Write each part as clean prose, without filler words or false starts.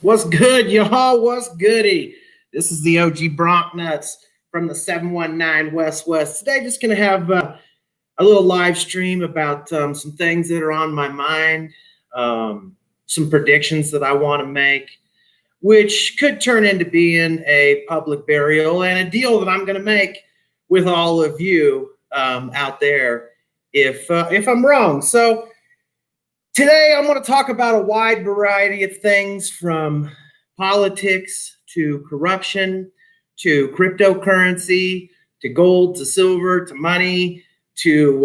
What's good, y'all? What's goody? This is the OG Bronc Nuts from the 719 West. Today, just going to have a little live stream about some things that are on my mind, some predictions that I want to make, which could turn into being a public burial and a deal that I'm going to make with all of you out there if I'm wrong. So, today, I'm going to talk about a wide variety of things from politics to corruption to cryptocurrency to gold to silver to money to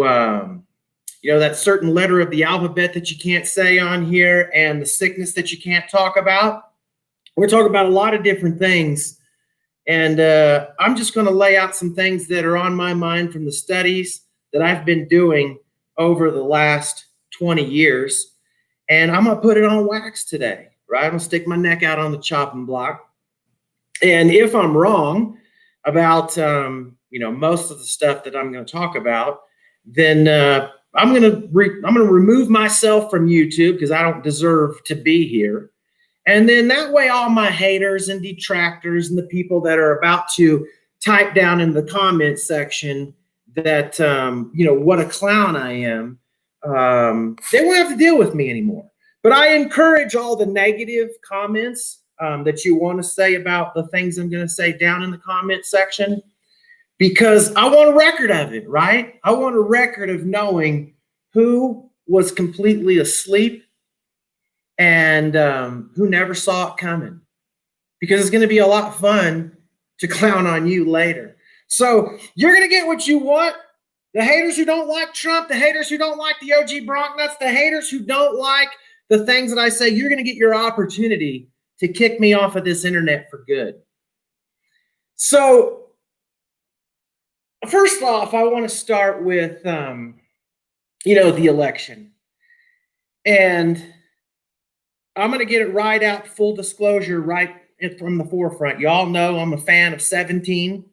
that certain letter of the alphabet that you can't say on here and the sickness that you can't talk about. We're talking about a lot of different things, and I'm just going to lay out some things that are on my mind from the studies that I've been doing over the last 20 years. And I'm going to put it on wax today, right? I'm going to stick my neck out on the chopping block. And if I'm wrong about, most of the stuff that I'm going to talk about, then I'm going to remove myself from YouTube because I don't deserve to be here. And then that way, all my haters and detractors and the people that are about to type down in the comment section that, what a clown I am, they won't have to deal with me anymore. But I encourage all the negative comments that you want to say about the things I'm going to say down in the comment section, because I want a record of it, right? I want a record of knowing who was completely asleep and who never saw it coming, because it's going to be a lot of fun to clown on you later. So you're going to get what you want. The haters who don't like Trump, the haters who don't like the OG Bronc Nuts, the haters who don't like the things that I say, you're going to get your opportunity to kick me off of this internet for good. So, first off, I want to start with, the election. And I'm going to get it right out, full disclosure, right from the forefront. Y'all know I'm a fan of 17.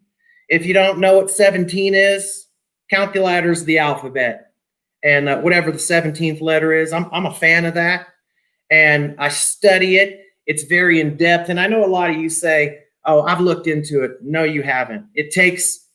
If you don't know what 17 is, count the letters of the alphabet, and whatever the 17th letter is, I'm a fan of that, and I study it. It's very in depth, and I know a lot of you say, "Oh, I've looked into it." No, you haven't. It takes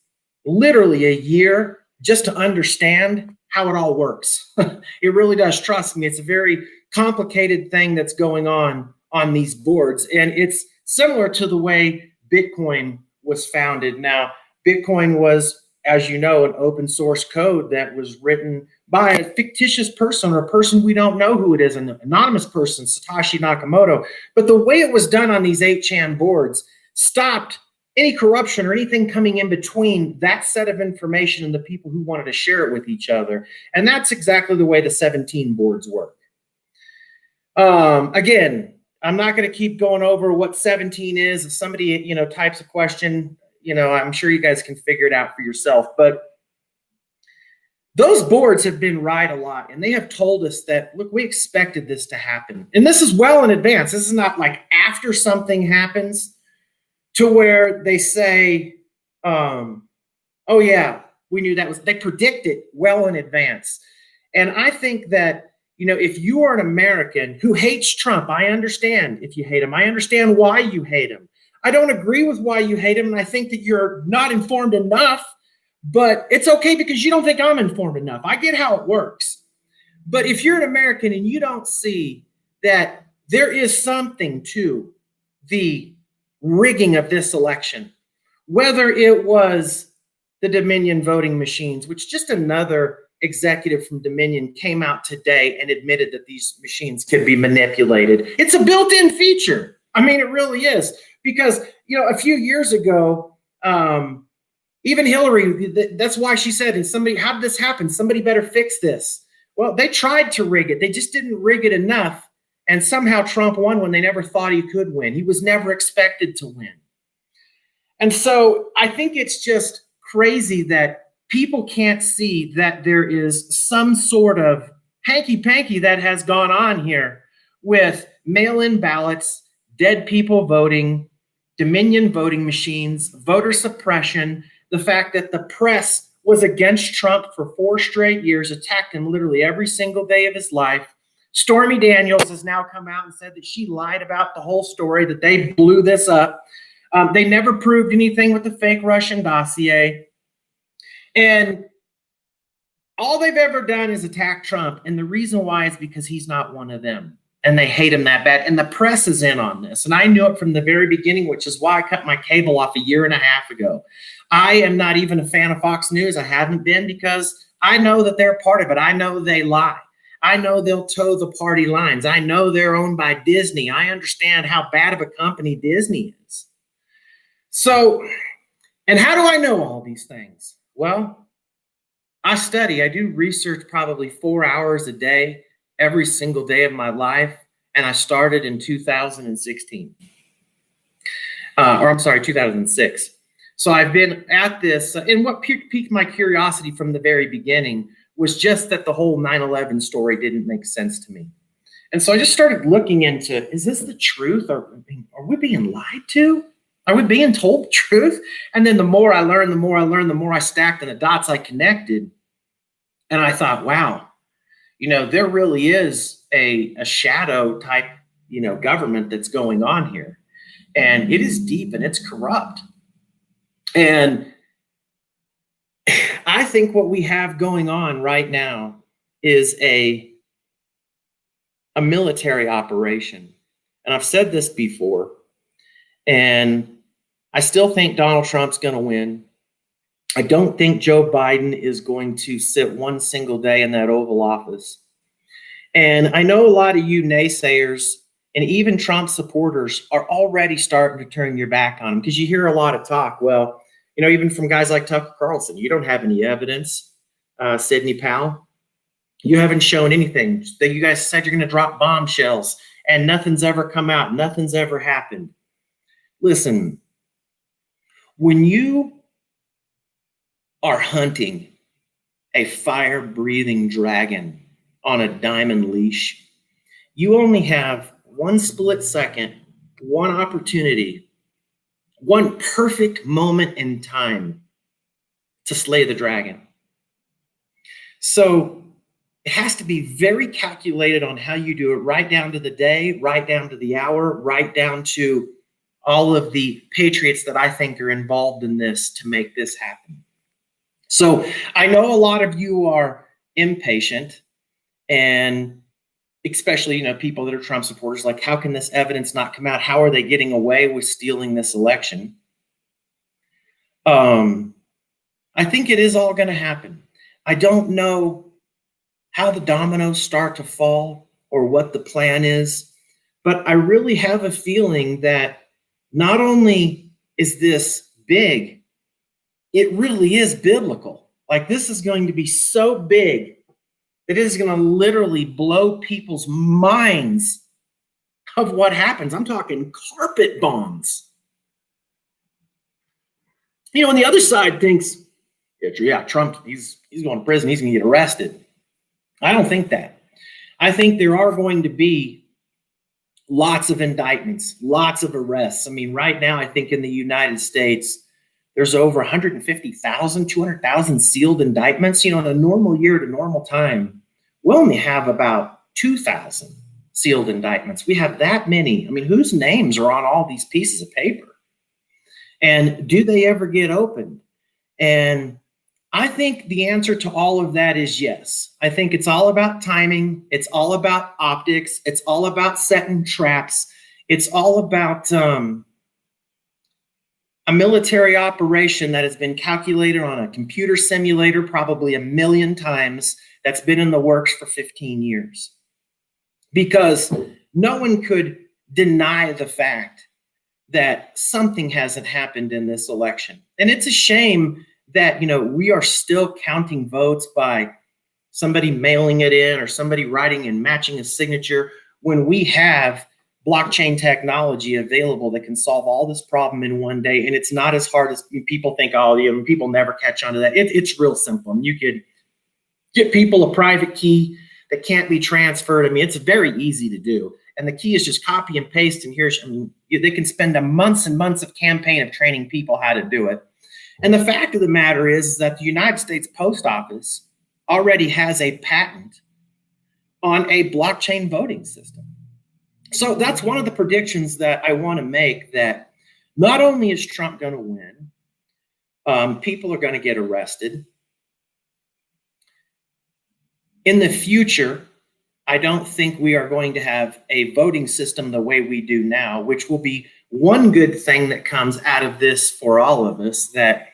literally a year just to understand how it all works. It really does. Trust me, it's a very complicated thing that's going on these boards, and it's similar to the way Bitcoin was founded. Now, Bitcoin was, as you know, an open source code that was written by a fictitious person or a person we don't know who it is, an anonymous person, Satoshi Nakamoto. But the way it was done on these 8chan boards stopped any corruption or anything coming in between that set of information and the people who wanted to share it with each other. And that's exactly the way the 17 boards work. Again, I'm not going to keep going over what 17 is. If somebody, types a question, I'm sure you guys can figure it out for yourself. But those boards have been right a lot, and they have told us that, look, we expected this to happen. And this is well in advance. This is not like after something happens to where they say, oh, yeah, we knew that was, they predict it well in advance. And I think that, if you are an American who hates Trump, I understand if you hate him. I understand why you hate him. I don't agree with why you hate him, and I think that you're not informed enough, but it's okay because you don't think I'm informed enough. I get how it works. But if you're an American and you don't see that there is something to the rigging of this election, whether it was the Dominion voting machines, which just another executive from Dominion came out today and admitted that these machines could be manipulated. It's a built-in feature. I mean, it really is. Because, a few years ago, even Hillary, that's why she said, how did this happen? Somebody better fix this. Well, they tried to rig it. They just didn't rig it enough. And somehow Trump won when they never thought he could win. He was never expected to win. And so I think it's just crazy that people can't see that there is some sort of hanky-panky that has gone on here with mail-in ballots, dead people voting, Dominion voting machines, voter suppression, the fact that the press was against Trump for 4 straight years, attacked him literally every single day of his life, Stormy Daniels has now come out and said that she lied about the whole story, that they blew this up. They never proved anything with the fake Russian dossier. And all they've ever done is attack Trump. And the reason why is because he's not one of them. And they hate him that bad. And the press is in on this. And I knew it from the very beginning, which is why I cut my cable off 1.5 years ago. I am not even a fan of Fox News. I haven't been, because I know that they're part of it. I know they lie. I know they'll toe the party lines. I know they're owned by Disney. I understand how bad of a company Disney is. So, and how do I know all these things? Well, I study. I do research probably 4 hours a day, every single day of my life. And I started in 2016. 2006. So I've been at this, and what piqued my curiosity from the very beginning was just that the whole 9/11 story didn't make sense to me. And so I just started looking into, is this the truth? Are we being lied to? Are we being told the truth? And then the more I learned, the more I stacked and the dots I connected. And I thought, wow, there really is a shadow type, government that's going on here. And it is deep and it's corrupt. And I think what we have going on right now is a military operation. And I've said this before, and I still think Donald Trump's going to win. I don't think Joe Biden is going to sit one single day in that Oval Office. And I know a lot of you naysayers and even Trump supporters are already starting to turn your back on him, because you hear a lot of talk. Well, even from guys like Tucker Carlson, you don't have any evidence. Sidney Powell, you haven't shown anything. That you guys said you're going to drop bombshells and nothing's ever come out. Nothing's ever happened. Listen, when you are hunting a fire-breathing dragon on a diamond leash, you only have one split second, one opportunity, one perfect moment in time to slay the dragon. So it has to be very calculated on how you do it, right down to the day, right down to the hour, right down to all of the patriots that I think are involved in this to make this happen. So I know a lot of you are impatient, and especially, people that are Trump supporters, like, how can this evidence not come out? How are they getting away with stealing this election? I think it is all going to happen. I don't know how the dominoes start to fall or what the plan is, but I really have a feeling that not only is this big, it really is biblical. Like, this is going to be so big that it is going to literally blow people's minds of what happens. I'm talking carpet bombs. And the other side thinks, yeah, Trump, he's going to prison, he's going to get arrested. I don't think that. I think there are going to be lots of indictments, lots of arrests. I mean, right now, I think in the United States, there's over 150,000, 200,000 sealed indictments. In a normal year at a normal time, we only have about 2,000 sealed indictments. We have that many. I mean, whose names are on all these pieces of paper? And do they ever get opened? And I think the answer to all of that is yes. I think it's all about timing. It's all about optics. It's all about setting traps. It's all about a military operation that has been calculated on a computer simulator probably 1 million times, that's been in the works for 15 years. Because no one could deny the fact that something hasn't happened in this election. And it's a shame that, we are still counting votes by somebody mailing it in or somebody writing and matching a signature, when we have blockchain technology available that can solve all this problem in one day. And it's not as hard as people think. People never catch on to that. It's real simple. I mean, you could get people a private key that can't be transferred. I mean, it's very easy to do. And the key is just copy and paste. And they can spend months and months of campaign of training people how to do it. And the fact of the matter is that the United States Post Office already has a patent on a blockchain voting system. So that's one of the predictions that I want to make, that not only is Trump going to win, people are going to get arrested. In the future, I don't think we are going to have a voting system the way we do now, which will be one good thing that comes out of this for all of us, that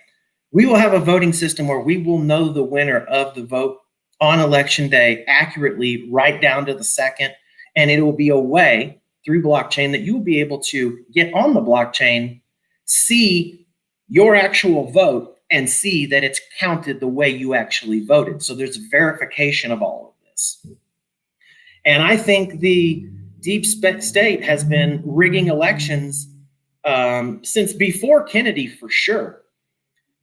we will have a voting system where we will know the winner of the vote on election day accurately, right down to the second. And it will be a way through blockchain that you will be able to get on the blockchain, see your actual vote, and see that it's counted the way you actually voted. So there's verification of all of this. And I think the deep state has been rigging elections since before Kennedy, for sure.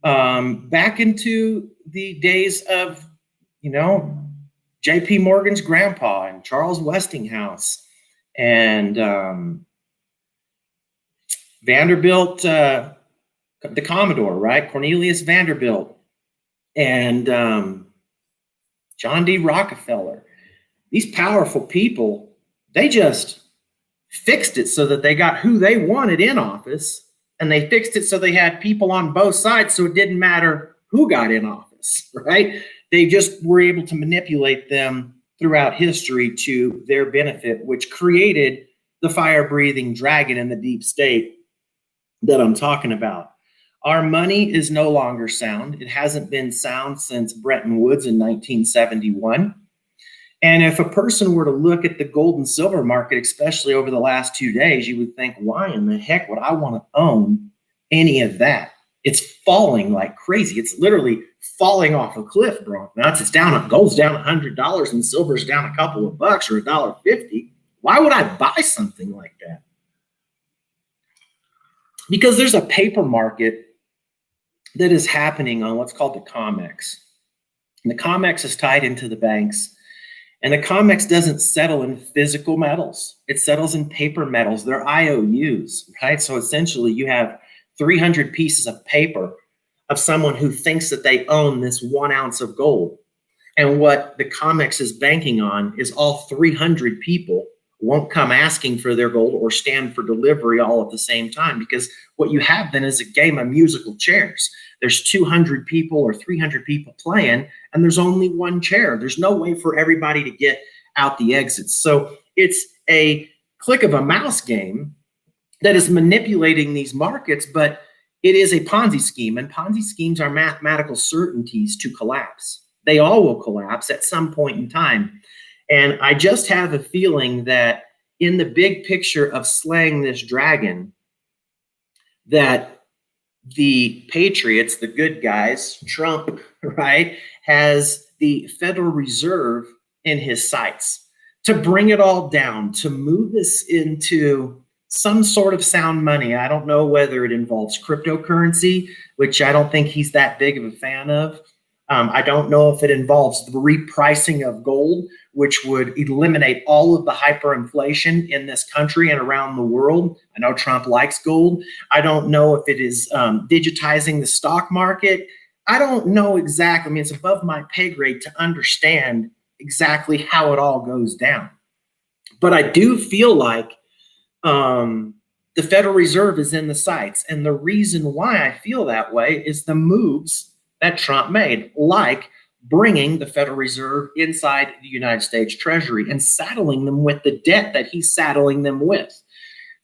Back into the days of, J.P. Morgan's grandpa and Charles Westinghouse and Vanderbilt, the Commodore, right? Cornelius Vanderbilt and John D. Rockefeller. These powerful people, they just fixed it so that they got who they wanted in office, and they fixed it so they had people on both sides, so it didn't matter who got in office, right? They just were able to manipulate them throughout history to their benefit, which created the fire-breathing dragon in the deep state that I'm talking about. Our money is no longer sound. It hasn't been sound since Bretton Woods in 1971. And if a person were to look at the gold and silver market, especially over the last 2 days, you would think, why in the heck would I want to own any of that? It's falling like crazy. It's literally falling off a cliff, bro. Now it's down, gold's down $100 and silver's down a couple of bucks or $1.50. Why would I buy something like that? Because there's a paper market that is happening on what's called the COMEX. And the COMEX is tied into the banks. And the COMEX doesn't settle in physical metals. It settles in paper metals. They're IOUs, right? So essentially you have 300 pieces of paper of someone who thinks that they own this 1 ounce of gold. And what the COMEX is banking on is all 300 people won't come asking for their gold or stand for delivery all at the same time, because what you have then is a game of musical chairs. There's 200 people or 300 people playing, and there's only one chair. There's no way for everybody to get out the exits. So it's a click of a mouse game that is manipulating these markets, but it is a Ponzi scheme, and Ponzi schemes are mathematical certainties to collapse. They all will collapse at some point in time. And I just have a feeling that in the big picture of slaying this dragon, that the patriots, the good guys, Trump, right, has the Federal Reserve in his sights to bring it all down, to move this into some sort of sound money. I don't know whether it involves cryptocurrency, which I don't think he's that big of a fan of. I don't know if it involves the repricing of gold, which would eliminate all of the hyperinflation in this country and around the world. I know Trump likes gold. I don't know if it is digitizing the stock market. I don't know exactly. I mean, it's above my pay grade to understand exactly how it all goes down. But I do feel like the Federal Reserve is in the sights. And the reason why I feel that way is the moves that Trump made, like bringing the Federal Reserve inside the United States Treasury and saddling them with the debt that he's saddling them with.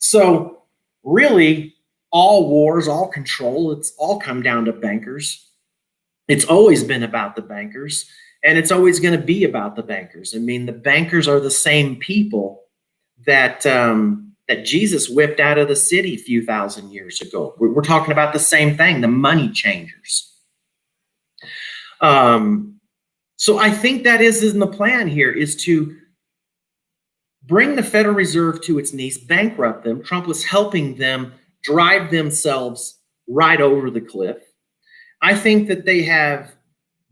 So really, all wars, all control, it's all come down to bankers. It's always been about the bankers, and it's always going to be about the bankers. I mean, the bankers are the same people that that Jesus whipped out of the city a few thousand years ago. We're talking about the same thing, the money changers. So I think that is in the plan here, is to bring the Federal Reserve to its knees, bankrupt them. Trump was helping them drive themselves right over the cliff. I think that they have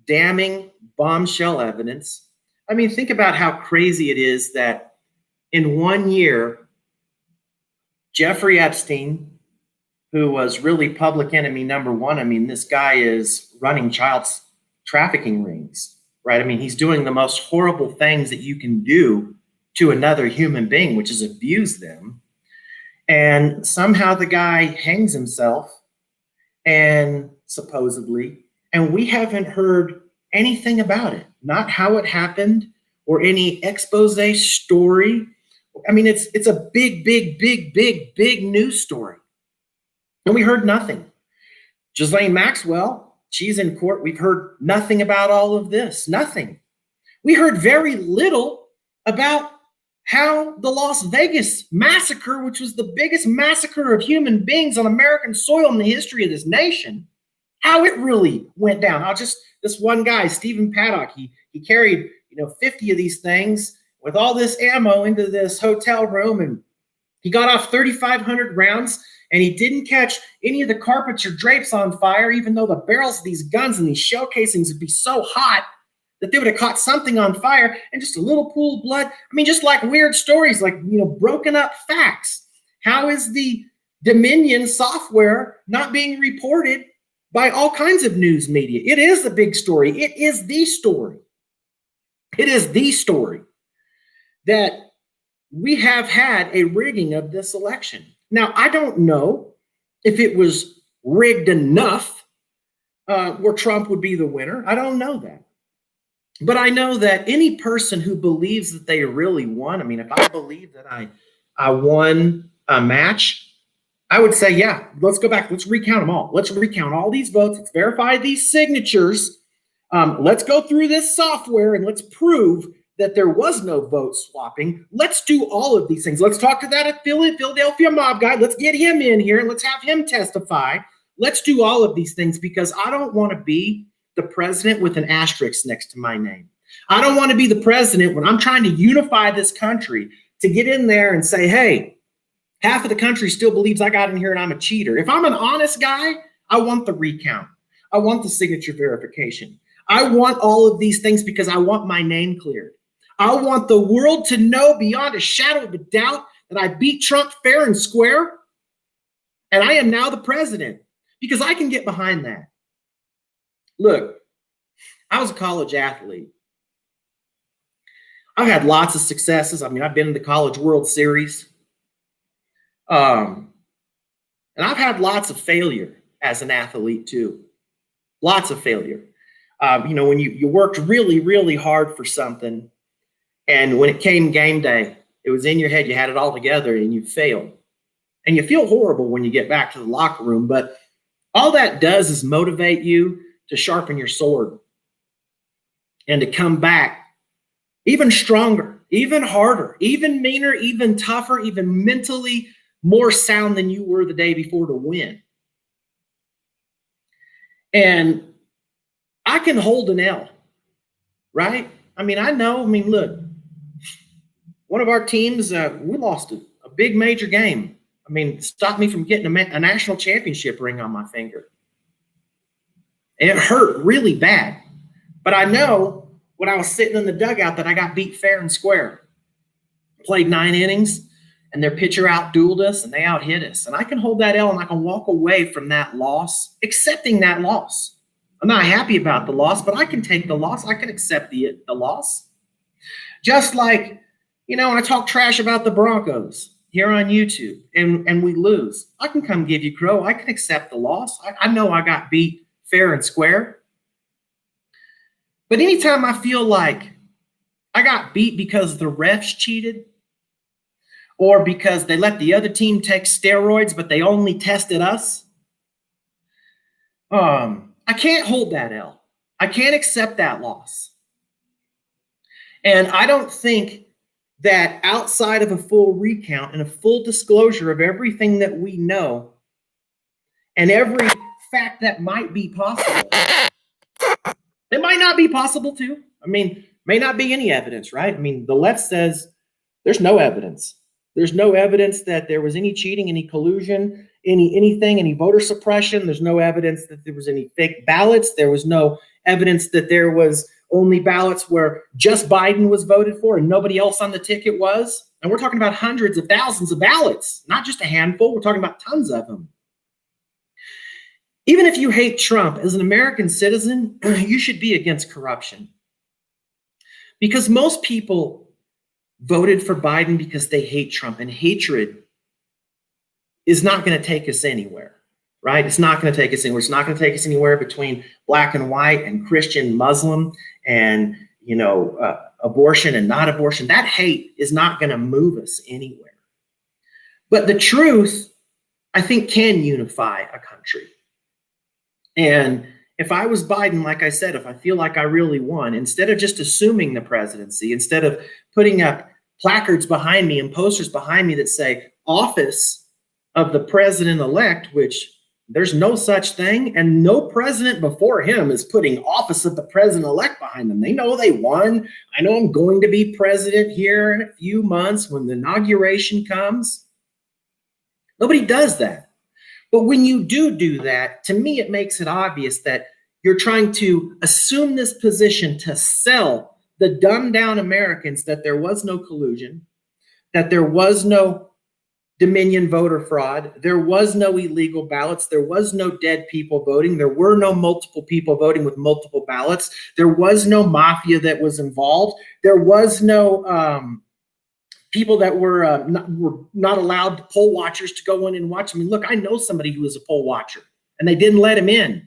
damning bombshell evidence. I mean, think about how crazy it is that in 1 year, Jeffrey Epstein, who was really public enemy number one, I mean, this guy is running child trafficking rings. right? I mean, he's doing the most horrible things that you can do to another human being, which is abuse them. And somehow the guy hangs himself, and supposedly, and we haven't heard anything about it, not how it happened or any expose story. I mean, it's a big news story. And we heard nothing. Ghislaine Maxwell, she's in court. We've heard nothing about all of this. Nothing. We heard very little about how the Las Vegas massacre, which was the biggest massacre of human beings on American soil in the history of this nation, how it really went down. This one guy, Stephen Paddock, he carried 50 of these things with all this ammo into this hotel room, and he got off 3,500 rounds, and he didn't catch any of the carpets or drapes on fire, even though the barrels of these guns and these shell casings would be so hot that they would have caught something on fire, and just a little pool of blood. I mean, just like weird stories, like, broken up facts. How is the Dominion software not being reported by all kinds of news media? It is the big story. It is the story. It is the story that we have had a rigging of this election. Now, I don't know if it was rigged enough where Trump would be the winner. I don't know that. But I know that any person who believes that they really won, I mean, if I believe that I won a match, I would say, yeah, let's go back. Let's recount them all. Let's recount all these votes. Let's verify these signatures. Let's go through this software and let's prove that there was no vote swapping. Let's do all of these things. Let's talk to that Philadelphia mob guy. Let's get him in here and let's have him testify. Let's do all of these things, because I don't want to be the president with an asterisk next to my name. I don't want to be the president when I'm trying to unify this country to get in there and say, hey, half of the country still believes I got in here and I'm a cheater. If I'm an honest guy, I want the recount. I want the signature verification. I want all of these things because I want my name cleared. I want the world to know beyond a shadow of a doubt that I beat Trump fair and square, and I am now the president, because I can get behind that. Look, I was a college athlete. I've had lots of successes. I mean, I've been in the College World Series. And I've had lots of failure as an athlete too. Lots of failure. When you worked really, really hard for something, and when it came game day, it was in your head, you had it all together, and you failed. And you feel horrible when you get back to the locker room, but all that does is motivate you to sharpen your sword and to come back even stronger, even harder, even meaner, even tougher, even mentally more sound than you were the day before to win. And I can hold an L, right? I mean, look, one of our teams, we lost a big major game. I mean, it stopped me from getting a national championship ring on my finger. And it hurt really bad. But I know when I was sitting in the dugout that I got beat fair and square. Played 9 innings, and their pitcher out-dueled us, and they out-hit us. And I can hold that L, and I can walk away from that loss, accepting that loss. I'm not happy about the loss, but I can take the loss. I can accept the loss. Just like, when I talk trash about the Broncos here on YouTube and we lose, I can come give you crow. I can accept the loss. I know I got beat fair and square. But anytime I feel like I got beat because the refs cheated, or because they let the other team take steroids, but they only tested us, I can't hold that L. I can't accept that loss. And I don't think that outside of a full recount and a full disclosure of everything that we know and every fact that might be possible, it might not be possible too. I mean, may not be any evidence, right? I mean, the left says there's no evidence. There's no evidence that there was any cheating, any collusion, any voter suppression. There's no evidence that there was any fake ballots. There was no evidence that there was only ballots where just Biden was voted for and nobody else on the ticket was. And we're talking about hundreds of thousands of ballots, not just a handful. We're talking about tons of them. Even if you hate Trump, as an American citizen, you should be against corruption. Because most people voted for Biden because they hate Trump, and hatred is not going to take us anywhere, right? It's not going to take us anywhere. It's not going to take us anywhere between black and white and Christian, Muslim, and, abortion and not abortion. That hate is not going to move us anywhere. But the truth, I think, can unify a country. And if I was Biden, like I said, if I feel like I really won, instead of just assuming the presidency, instead of putting up placards behind me and posters behind me that say office of the president-elect, which there's no such thing, and no president before him is putting office of the president-elect behind them. They know they won. I know I'm going to be president here in a few months when the inauguration comes. Nobody does that. But when you do that, to me, it makes it obvious that you're trying to assume this position to sell the dumbed down Americans that there was no collusion, that there was no Dominion voter fraud, there was no illegal ballots, there was no dead people voting, there were no multiple people voting with multiple ballots, there was no mafia that was involved, there was no people that were not allowed poll watchers to go in and watch. I mean, look, I know somebody who was a poll watcher, and they didn't let him in.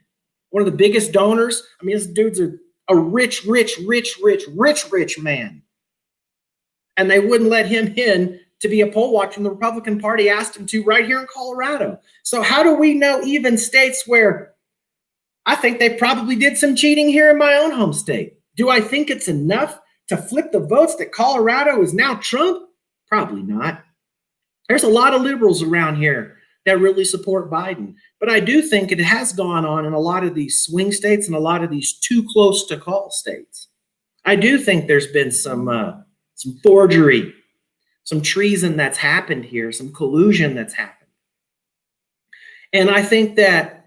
One of the biggest donors. I mean, this dude's a rich man. And they wouldn't let him in to be a poll watcher, and the Republican Party asked him to right here in Colorado. So how do we know even states where I think they probably did some cheating here in my own home state? Do I think it's enough to flip the votes that Colorado is now Trump? Probably not. There's a lot of liberals around here that really support Biden. But I do think it has gone on in a lot of these swing states and a lot of these too close to call states. I do think there's been some forgery, some treason that's happened here, some collusion that's happened. And I think that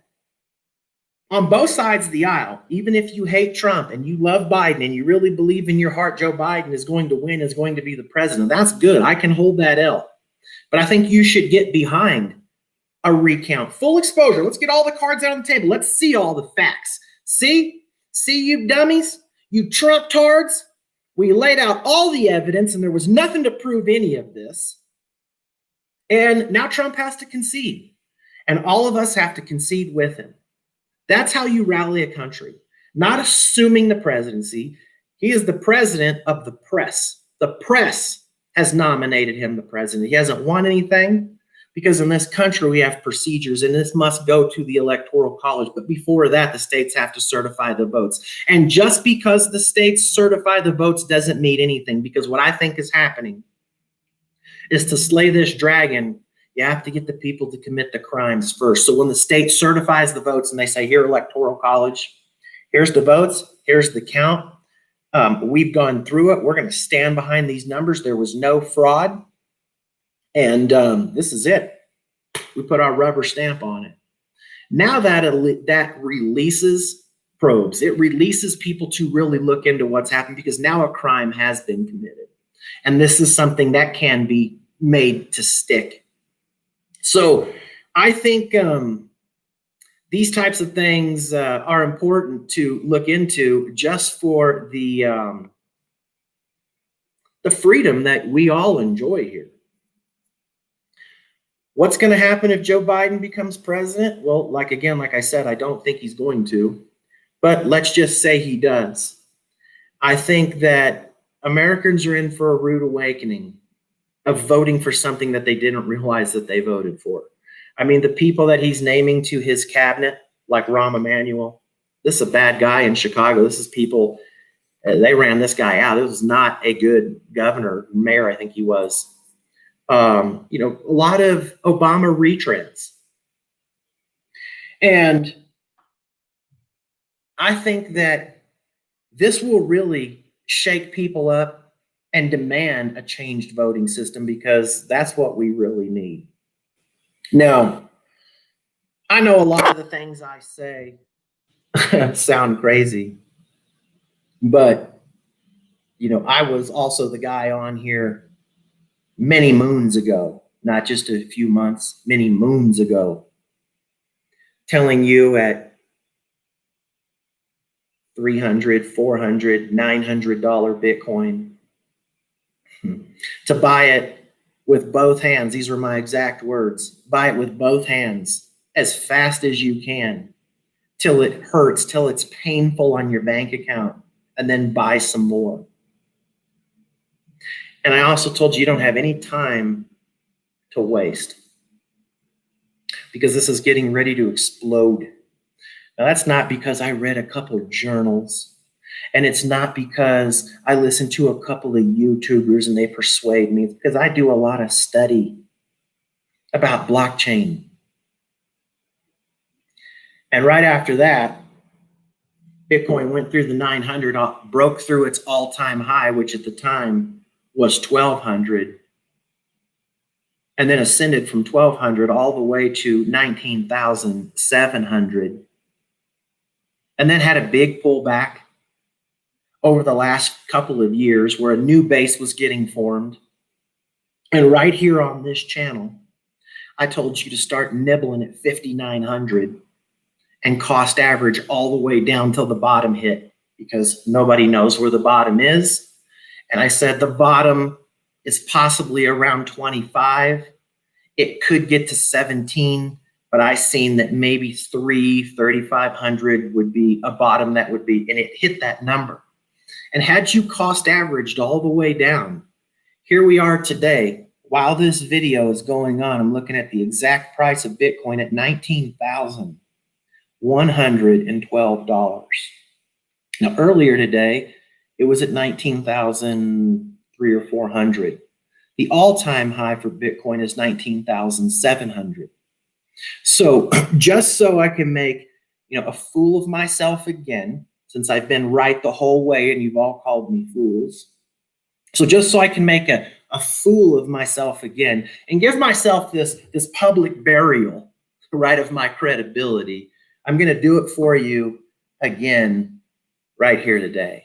on both sides of the aisle, even if you hate Trump and you love Biden and you really believe in your heart Joe Biden is going to win, is going to be the president, that's good. I can hold that L. But I think you should get behind a recount. Full exposure. Let's get all the cards out on the table. Let's see all the facts. See you dummies, you Trump tards. We laid out all the evidence and there was nothing to prove any of this. And now Trump has to concede. And all of us have to concede with him. That's how you rally a country. Not assuming the presidency. He is the president of the press. The press has nominated him the president. He hasn't won anything because in this country we have procedures and this must go to the Electoral College. But before that, the states have to certify the votes. And just because the states certify the votes doesn't mean anything, because what I think is happening is to slay this dragon, you have to get the people to commit the crimes first. So when the state certifies the votes and they say, here, Electoral College, here's the votes, here's the count. We've gone through it. We're going to stand behind these numbers. There was no fraud. And this is it. We put our rubber stamp on it. Now that releases probes. It releases people to really look into what's happened, because now a crime has been committed. And this is something that can be made to stick. So I think these types of things are important to look into, just for the freedom that we all enjoy here. What's going to happen if Joe Biden becomes president? Well, like I said, I don't think he's going to, but let's just say he does. I think that Americans are in for a rude awakening of voting for something that they didn't realize that they voted for. I mean, the people that he's naming to his cabinet, like Rahm Emanuel, this is a bad guy in Chicago. This is people, they ran this guy out. It was not a good governor, mayor, I think he was. A lot of Obama retreads. And I think that this will really shake people up and demand a changed voting system, because that's what we really need. Now, I know a lot of the things I say sound crazy, but, I was also the guy on here many moons ago, not just a few months, many moons ago, telling you at $300, $400, $900 Bitcoin, to buy it with both hands. These are my exact words. Buy it with both hands as fast as you can till it hurts, till it's painful on your bank account, and then buy some more. And I also told you don't have any time to waste because this is getting ready to explode. Now, that's not because I read a couple of journals, and it's not because I listened to a couple of YouTubers and they persuade me, because I do a lot of study about blockchain. And right after that, Bitcoin went through the 900, broke through its all-time high, which at the time was 1,200, and then ascended from 1,200 all the way to 19,700, and then had a big pullback over the last couple of years where a new base was getting formed. And right here on this channel, I told you to start nibbling at 5,900 and cost average all the way down till the bottom hit, because nobody knows where the bottom is. And I said the bottom is possibly around 25. It could get to 17, but I seen that maybe 3,500 would be a bottom that would be, and it hit that number. And had you cost averaged all the way down, here we are today. While this video is going on, I'm looking at the exact price of Bitcoin at $19,112. Now, earlier today, it was at 19,300 or 400. The all-time high for Bitcoin is 19,700. So just so I can make, a fool of myself again, since I've been right the whole way and you've all called me fools. So just so I can make a fool of myself again and give myself this public burial, right, of my credibility, I'm going to do it for you again right here today.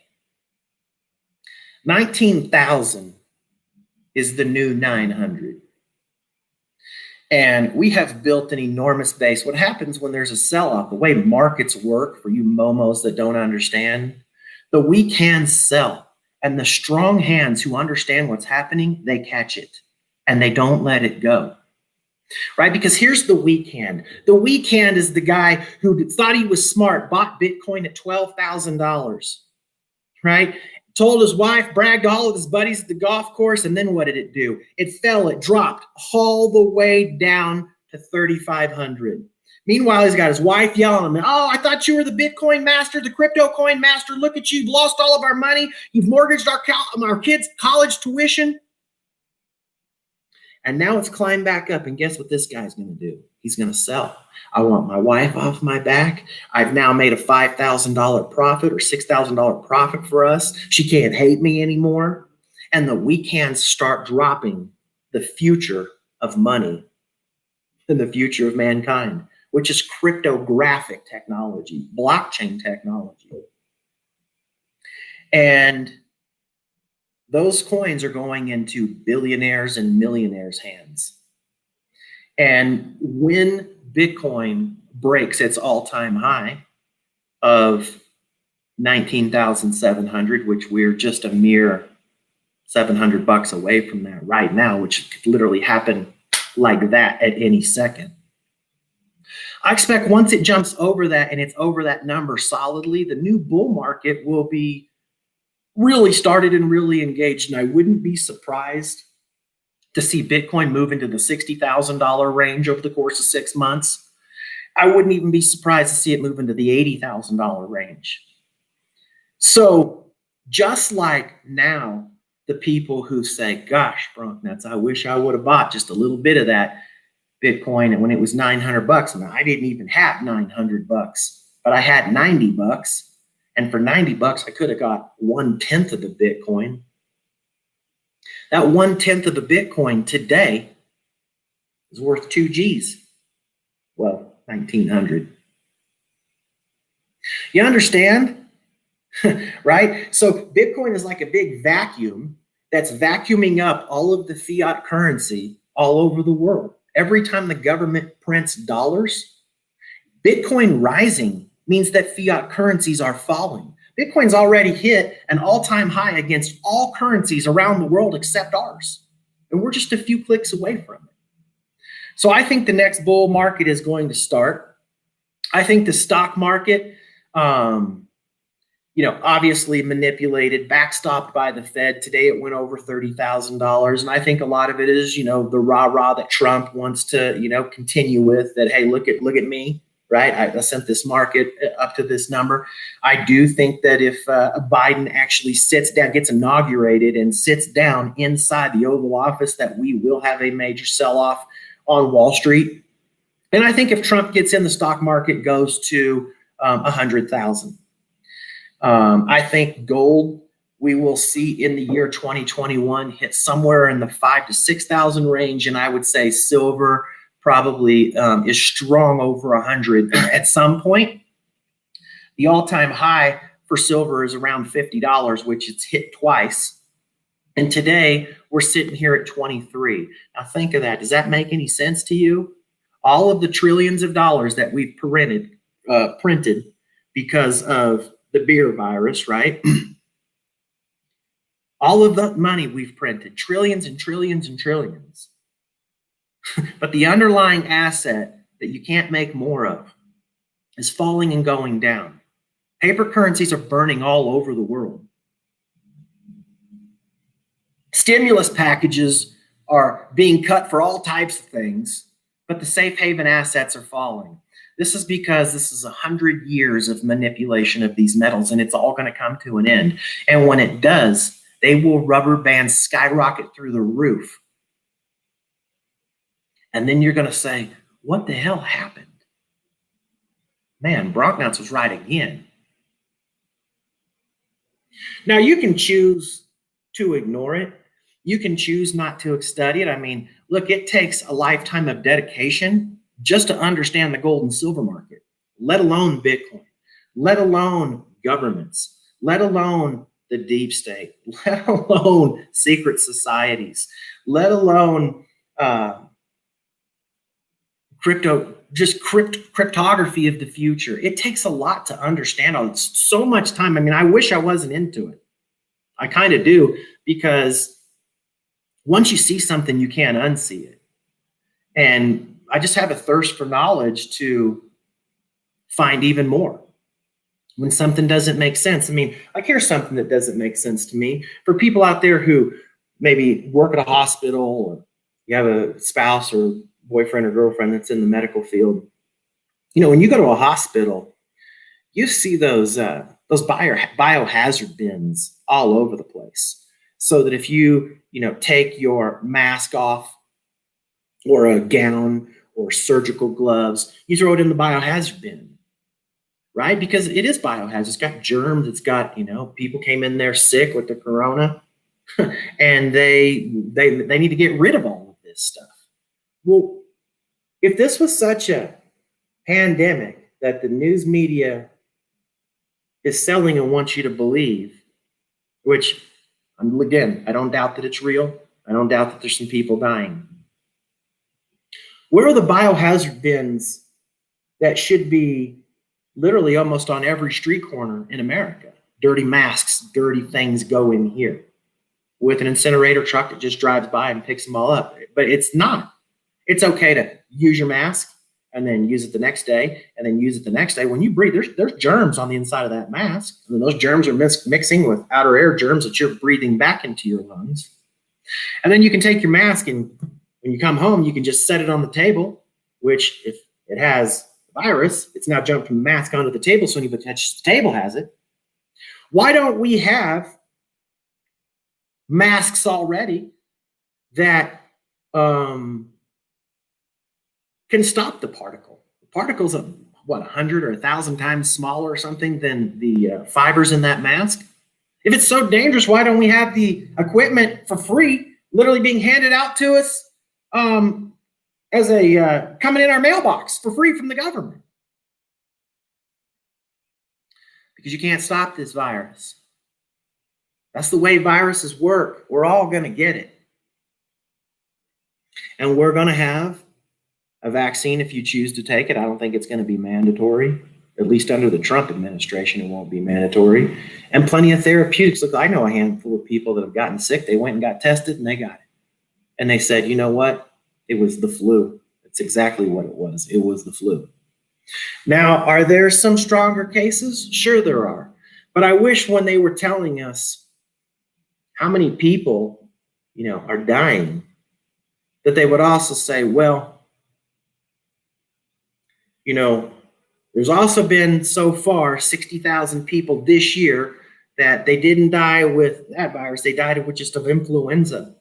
19,000 is the new 900. And we have built an enormous base. What happens when there's a sell-off, the way markets work, for you momos that don't understand, the weak hands sell. And the strong hands who understand what's happening, they catch it. And they don't let it go. Right? Because here's the weak hand. The weak hand is the guy who thought he was smart, bought Bitcoin at $12,000. Right? Told his wife, bragged to all of his buddies at the golf course, and then what did it do? It fell, it dropped all the way down to 3,500. Meanwhile, he's got his wife yelling at him, "Oh, I thought you were the Bitcoin master, the crypto coin master. Look at you, you've lost all of our money. You've mortgaged our kids' college tuition." And now it's climbed back up, and guess what this guy's going to do? He's going to sell. I want my wife off my back. I've now made a $5,000 profit or $6,000 profit for us. She can't hate me anymore. And the weak hands start dropping the future of money and the future of mankind, which is cryptographic technology, blockchain technology. And those coins are going into billionaires and millionaires' hands. And when Bitcoin breaks its all-time high of 19,700, which we're just a mere $700 away from that right now, which could literally happen like that at any second. I expect once it jumps over that and it's over that number solidly, the new bull market will be really started and really engaged. And I wouldn't be surprised to see Bitcoin move into the $60,000 range over the course of 6 months. I wouldn't even be surprised to see it move into the $80,000 range. So just like now, the people who say, "Gosh, Bronknuts, I wish I would have bought just a little bit of that Bitcoin when it was $900. And I didn't even have $900, but I had $90. And for $90, I could have got 1/10 of the Bitcoin." That 1/10 of the Bitcoin today is worth 2 G's. Well, 1,900. You understand? Right? So Bitcoin is like a big vacuum that's vacuuming up all of the fiat currency all over the world. Every time the government prints dollars, Bitcoin rising means that fiat currencies are falling. Bitcoin's already hit an all-time high against all currencies around the world except ours. And we're just a few clicks away from it. So I think the next bull market is going to start. I think the stock market, obviously manipulated, backstopped by the Fed. Today it went over $30,000. And I think a lot of it is, the rah-rah that Trump wants to, continue with, that, hey, look at me, right? I sent this market up to this number. I do think that if Biden actually sits down, gets inaugurated and sits down inside the Oval Office, that we will have a major sell-off on Wall Street. And I think if Trump gets in, the stock market goes to 100,000. I think gold, we will see in the year 2021 hit somewhere in the 5,000 to 6,000 range. And I would say silver probably is strong over 100 at some point. The all-time high for silver is around $50, which it's hit twice. And today we're sitting here at 23. Now think of that. Does that make any sense to you? All of the trillions of dollars that we've printed because of the beer virus, right? All of the money we've printed, trillions and trillions and trillions. But the underlying asset that you can't make more of is falling and going down. Paper currencies are burning all over the world. Stimulus packages are being cut for all types of things, but the safe haven assets are falling. This is because this is 100 years of manipulation of these metals, and it's all going to come to an end. And when it does, they will rubber band skyrocket through the roof. And then you're going to say, what the hell happened? Man, Brocknuts was right again. Now, you can choose to ignore it. You can choose not to study it. I mean, look, it takes a lifetime of dedication just to understand the gold and silver market, let alone Bitcoin, let alone governments, let alone the deep state, let alone secret societies, let alone cryptography of the future. It takes a lot to understand all. It's so much time. I mean, I wish I wasn't into it. I kind of do, because once you see something, you can't unsee it. And I just have a thirst for knowledge to find even more. When something doesn't make sense, I mean, like, here's something that doesn't make sense to me. For people out there who maybe work at a hospital, or you have a spouse or boyfriend or girlfriend that's in the medical field, when you go to a hospital, you see those biohazard bins all over the place. So that if you take your mask off, or a gown, or surgical gloves, you throw it in the biohazard bin, right? Because it is biohazard. It's got germs. It's got, people came in there sick with the corona, and they need to get rid of all of this stuff. Well, if this was such a pandemic that the news media is selling and wants you to believe, which, again, I don't doubt that it's real. I don't doubt that there's some people dying. Where are the biohazard bins that should be literally almost on every street corner in America? Dirty masks, dirty things go in here with an incinerator truck that just drives by and picks them all up. But it's not. It's okay to use your mask and then use it the next day, and then use it the next day. When you breathe, there's germs on the inside of that mask. And those germs are mixing with outer air germs that you're breathing back into your lungs. And then you can take your mask, and when you come home, you can just set it on the table, which, if it has the virus, it's now jumped from the mask onto the table, so anybody touches the table has it. Why don't we have masks already that can stop the particle? The particle's 100 or 1,000 times smaller or something than the fibers in that mask. If it's so dangerous, why don't we have the equipment for free, literally being handed out to us as a coming in our mailbox for free from the government? Because you can't stop this virus. That's the way viruses work. We're all going to get it. And we're going to have a vaccine if you choose to take it. I don't think it's going to be mandatory. At least under the Trump administration, it won't be mandatory. And plenty of therapeutics. Look, I know a handful of people that have gotten sick. They went and got tested and they got it. And they said, you know what? It was the flu. That's exactly what it was. It was the flu. Now, are there some stronger cases? Sure there are. But I wish when they were telling us how many people, are dying, that they would also say, well, there's also been so far 60,000 people this year that they didn't die with that virus. They died with just of influenza.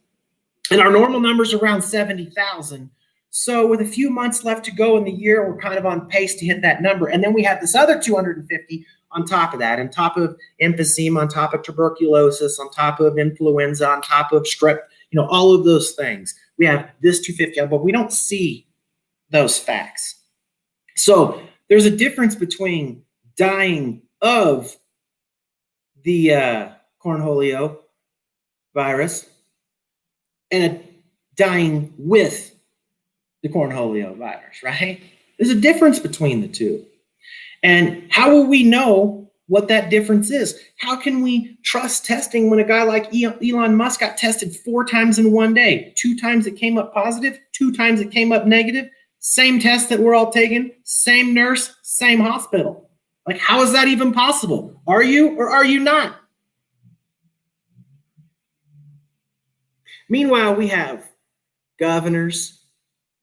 And our normal number is around 70,000. So with a few months left to go in the year, we're kind of on pace to hit that number. And then we have this other 250 on top of that, on top of emphysema, on top of tuberculosis, on top of influenza, on top of strep, all of those things. We have this 250, but we don't see those facts. So there's a difference between dying of the cornholio virus and dying with the cornholio virus, right? There's a difference between the two. And how will we know what that difference is? How can we trust testing when a guy like Elon Musk got tested 4 times in one day? 2 times it came up positive, 2 times it came up negative. Same test that we're all taking, same nurse, same hospital. Like, how is that even possible? Are you or are you not? Meanwhile, we have governors,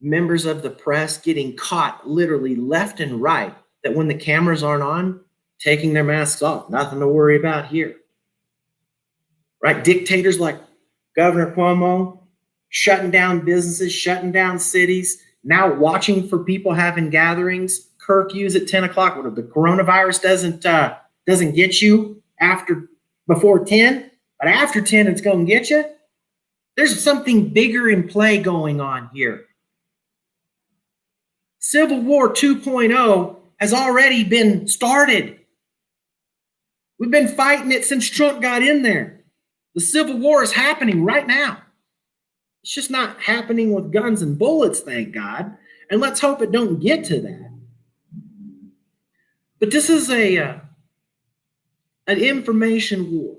members of the press getting caught literally left and right, that when the cameras aren't on, taking their masks off. Nothing to worry about here. Right? Dictators like Governor Cuomo shutting down businesses, shutting down cities, now watching for people having gatherings, curfews at 10 o'clock. What if the coronavirus doesn't get you before 10, but after 10 it's going to get you? There's something bigger in play going on here. Civil War 2.0 has already been started. We've been fighting it since Trump got in there. The Civil War is happening right now. It's just not happening with guns and bullets, thank God. And let's hope it don't get to that. But this is an information war.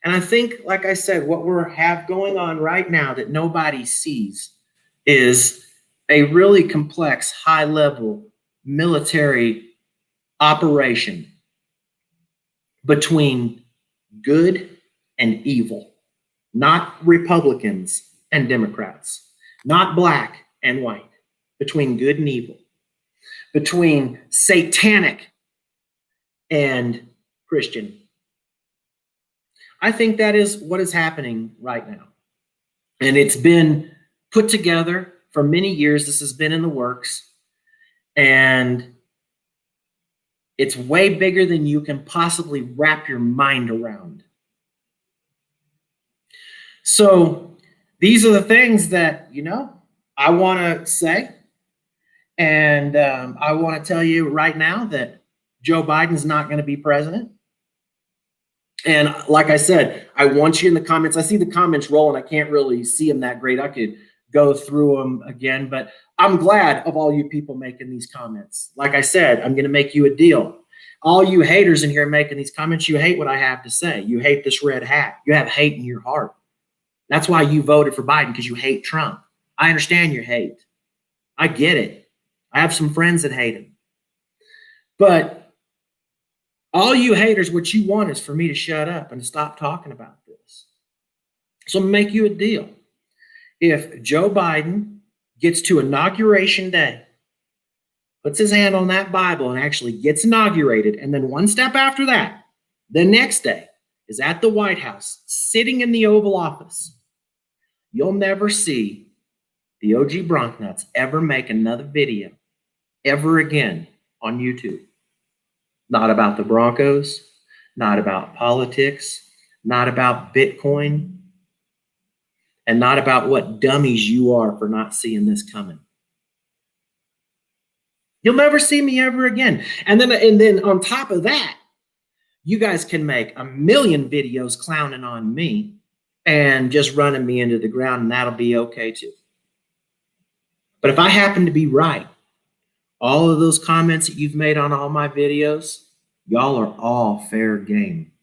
And I think, like I said, what we have going on right now that nobody sees is a really complex, high-level military operation between good and evil, not Republicans and Democrats, not black and white, between good and evil, between satanic and Christian. I think that is what is happening right now. And it's been put together for many years. This has been in the works. And it's way bigger than you can possibly wrap your mind around. So these are the things that, I want to say. And I want to tell you right now that Joe Biden's not going to be president. And like I said, I want you in the comments. I see the comments rolling. I can't really see them that great. I could go through them again, but I'm glad of all you people making these comments. Like I said, I'm going to make you a deal. All you haters in here making these comments, you hate what I have to say. You hate this red hat. You have hate in your heart. That's why you voted for Biden, because you hate Trump. I understand your hate. I get it. I have some friends that hate him. But all you haters, what you want is for me to shut up and stop talking about this. So I'm going to make you a deal. If Joe Biden gets to Inauguration Day, puts his hand on that Bible and actually gets inaugurated, and then one step after that, the next day, is at the White House, sitting in the Oval Office, you'll never see the OG Bronknuts ever make another video ever again on YouTube. Not about the Broncos, not about politics, not about Bitcoin, and not about what dummies you are for not seeing this coming. You'll never see me ever again. And then on top of that, you guys can make 1 million videos clowning on me and just running me into the ground, and that'll be okay too. But if I happen to be right All of those comments that you've made on all my videos, y'all are all fair game.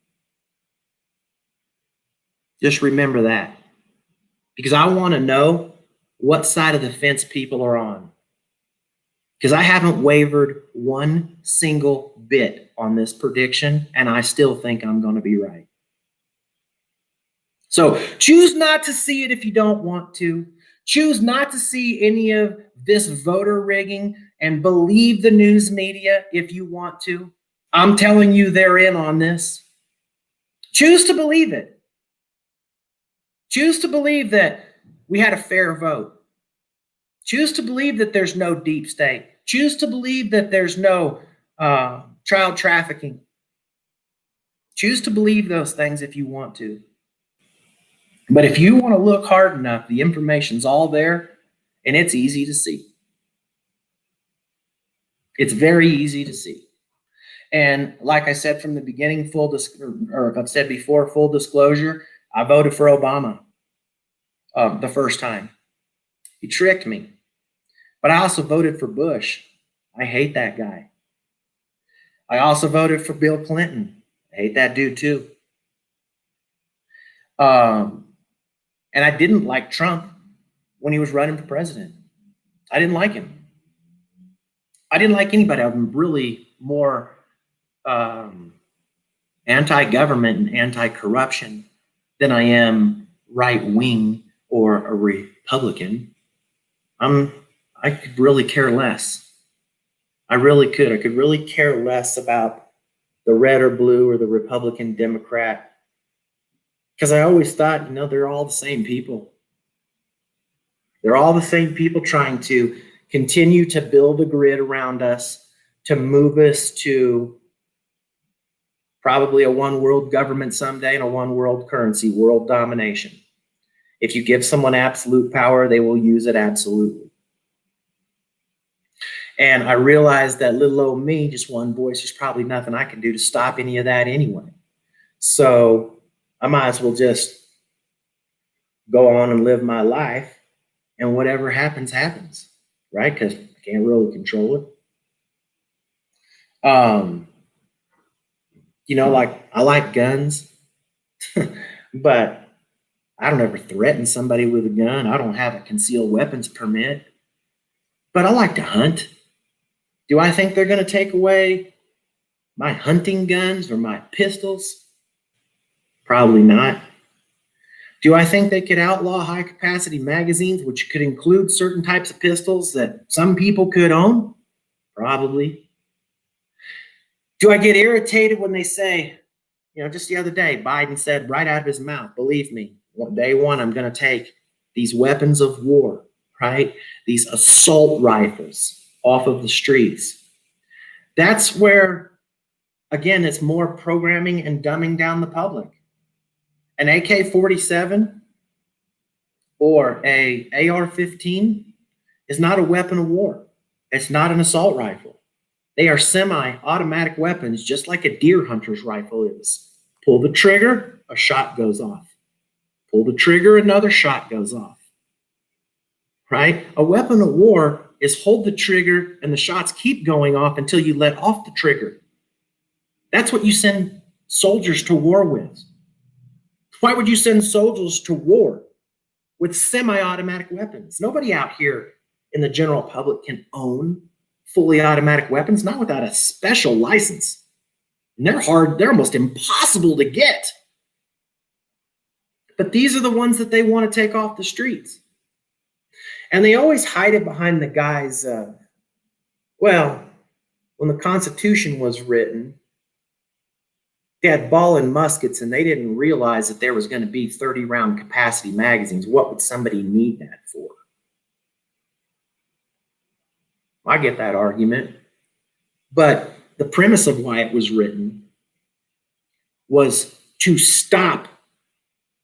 Just remember that. Because I want to know what side of the fence people are on. Because I haven't wavered one single bit on this prediction, and I still think I'm going to be right. So choose not to see it if you don't want to. Choose not to see any of this voter rigging and believe the news media if you want to. I'm telling you they're in on this. Choose to believe it. Choose to believe that we had a fair vote. Choose to believe that there's no deep state. Choose to believe that there's no child trafficking. Choose to believe those things if you want to. But if you want to look hard enough, the information's all there, and it's easy to see. It's very easy to see. And like I said from the beginning, or I've said before, full disclosure, I voted for Obama the first time. He tricked me. But I also voted for Bush. I hate that guy. I also voted for Bill Clinton. I hate that dude too. And I didn't like Trump when he was running for president. I didn't like him. I didn't like anybody. I'm really more anti-government and anti-corruption than I am right-wing or a Republican. I could really care less. I really could. I could really care less about the red or blue or the Republican Democrat, because I always thought, they're all the same people. They're all the same people trying to continue to build a grid around us to move us to probably a one world government someday and a one world currency, world domination. If you give someone absolute power, they will use it absolutely. And I realized that little old me, just one voice, there's probably nothing I can do to stop any of that anyway. So I might as well just go on and live my life, and whatever happens, happens, right? Because I can't really control it. Like I like guns, but I don't ever threaten somebody with a gun. I don't have a concealed weapons permit, but I like to hunt. Do I think they're going to take away my hunting guns or my pistols? Probably not. Do I think they could outlaw high-capacity magazines, which could include certain types of pistols that some people could own? Probably. Do I get irritated when they say, just the other day, Biden said right out of his mouth, believe me, day one, I'm going to take these weapons of war, right? These assault rifles off of the streets. That's where, again, it's more programming and dumbing down the public. An AK-47 or a AR-15 is not a weapon of war. It's not an assault rifle. They are semi-automatic weapons, just like a deer hunter's rifle is. Pull the trigger, a shot goes off. Pull the trigger, another shot goes off. Right? A weapon of war is hold the trigger and the shots keep going off until you let off the trigger. That's what you send soldiers to war with. Why would you send soldiers to war with semi-automatic weapons? Nobody out here in the general public can own fully automatic weapons, not without a special license. And they're almost impossible to get. But these are the ones that they want to take off the streets. And they always hide it behind the guise of, when the Constitution was written, they had ball and muskets, and they didn't realize that there was going to be 30-round capacity magazines. What would somebody need that for? I get that argument. But the premise of why it was written was to stop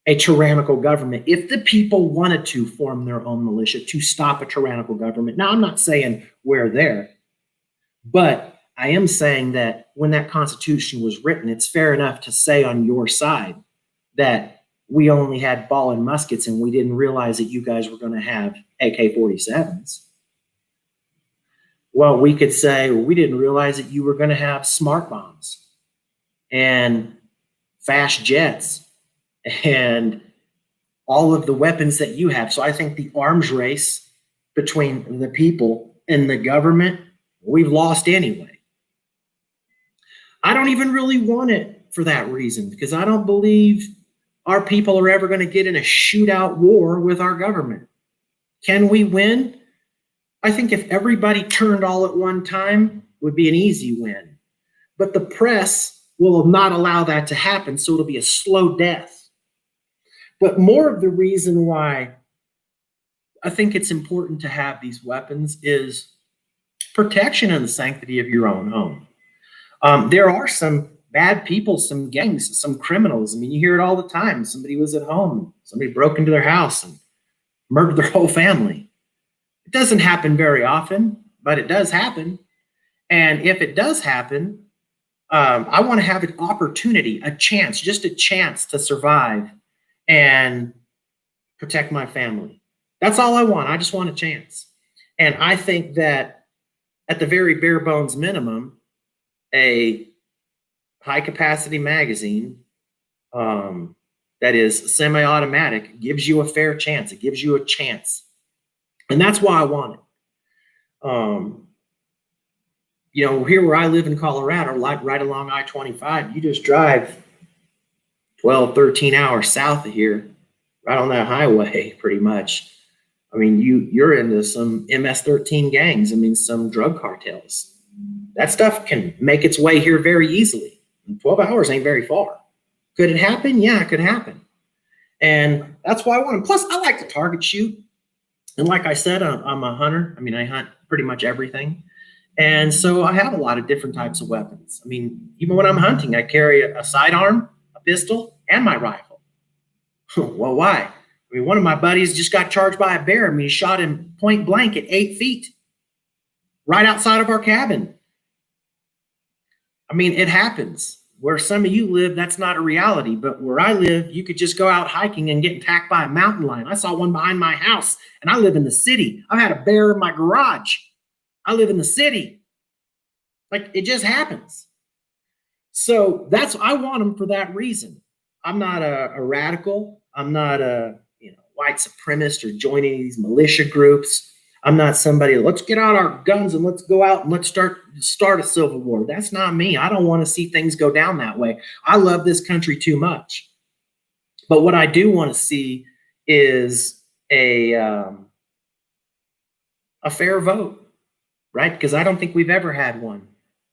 a tyrannical government. If the people wanted to form their own militia to stop a tyrannical government. Now, I'm not saying we're there, but I am saying that when that Constitution was written, it's fair enough to say on your side that we only had ball and muskets and we didn't realize that you guys were going to have AK-47s. Well, we could say, well, we didn't realize that you were going to have smart bombs and fast jets and all of the weapons that you have. So I think the arms race between the people and the government, we've lost anyway. I don't even really want it for that reason, because I don't believe our people are ever going to get in a shootout war with our government. Can we win? I think if everybody turned all at one time, it would be an easy win. But the press will not allow that to happen, so it'll be a slow death. But more of the reason why I think it's important to have these weapons is protection and the sanctity of your own home. There are some bad people, some gangs, some criminals. I mean, you hear it all the time. Somebody was at home, somebody broke into their house and murdered their whole family. It doesn't happen very often, but it does happen. And if it does happen, I want to have an opportunity, a chance, just a chance to survive and protect my family. That's all I want. I just want a chance. And I think that at the very bare bones minimum, a high capacity magazine that is semi-automatic gives you a fair chance. It gives you a chance. And that's why I want it. Here where I live in Colorado, like right along I-25, you just drive 12, 13 hours south of here, right on that highway, pretty much. I mean, you're into some MS-13 gangs. I mean, some drug cartels. That stuff can make its way here very easily. 12 hours ain't very far. Could it happen? Yeah, it could happen. And that's why I want them. Plus, I like to target shoot. And like I said, I'm a hunter. I mean, I hunt pretty much everything. And so I have a lot of different types of weapons. I mean, even when I'm hunting, I carry a sidearm, a pistol, and my rifle. Well, why? I mean, one of my buddies just got charged by a bear. I mean, he shot him point blank at 8 feet, right outside of our cabin. I mean, it happens. Where some of you live, that's not a reality. But where I live, you could just go out hiking and get attacked by a mountain lion. I saw one behind my house, and I live in the city. I've had a bear in my garage. I live in the city. Like, it just happens. So I want them for that reason. I'm not a radical. I'm not a white supremacist or join any of these militia groups. I'm not somebody, let's get out our guns and let's go out and let's start a civil war. That's not me. I don't want to see things go down that way. I love this country too much. But what I do want to see is a fair vote, right? Because I don't think we've ever had one.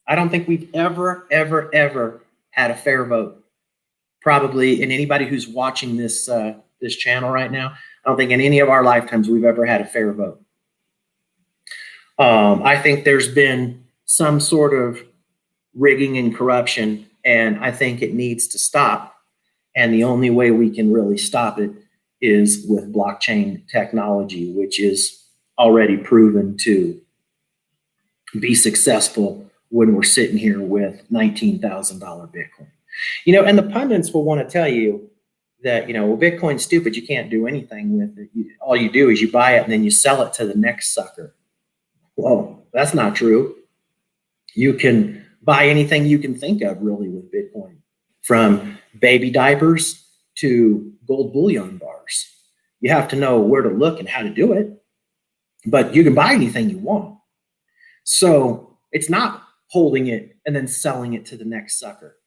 I don't think we've ever had a fair vote. Probably, and anybody who's watching this channel right now, I don't think in any of our lifetimes we've ever had a fair vote. I think there's been some sort of rigging and corruption, and I think it needs to stop. And the only way we can really stop it is with blockchain technology, which is already proven to be successful when we're sitting here with $19,000 Bitcoin. And the pundits will want to tell you that, well, Bitcoin's stupid. You can't do anything with it. All you do is you buy it and then you sell it to the next sucker. Well, that's not true. You can buy anything you can think of really with Bitcoin, from baby diapers to gold bullion bars. You have to know where to look and how to do it, but you can buy anything you want. So it's not holding it and then selling it to the next sucker,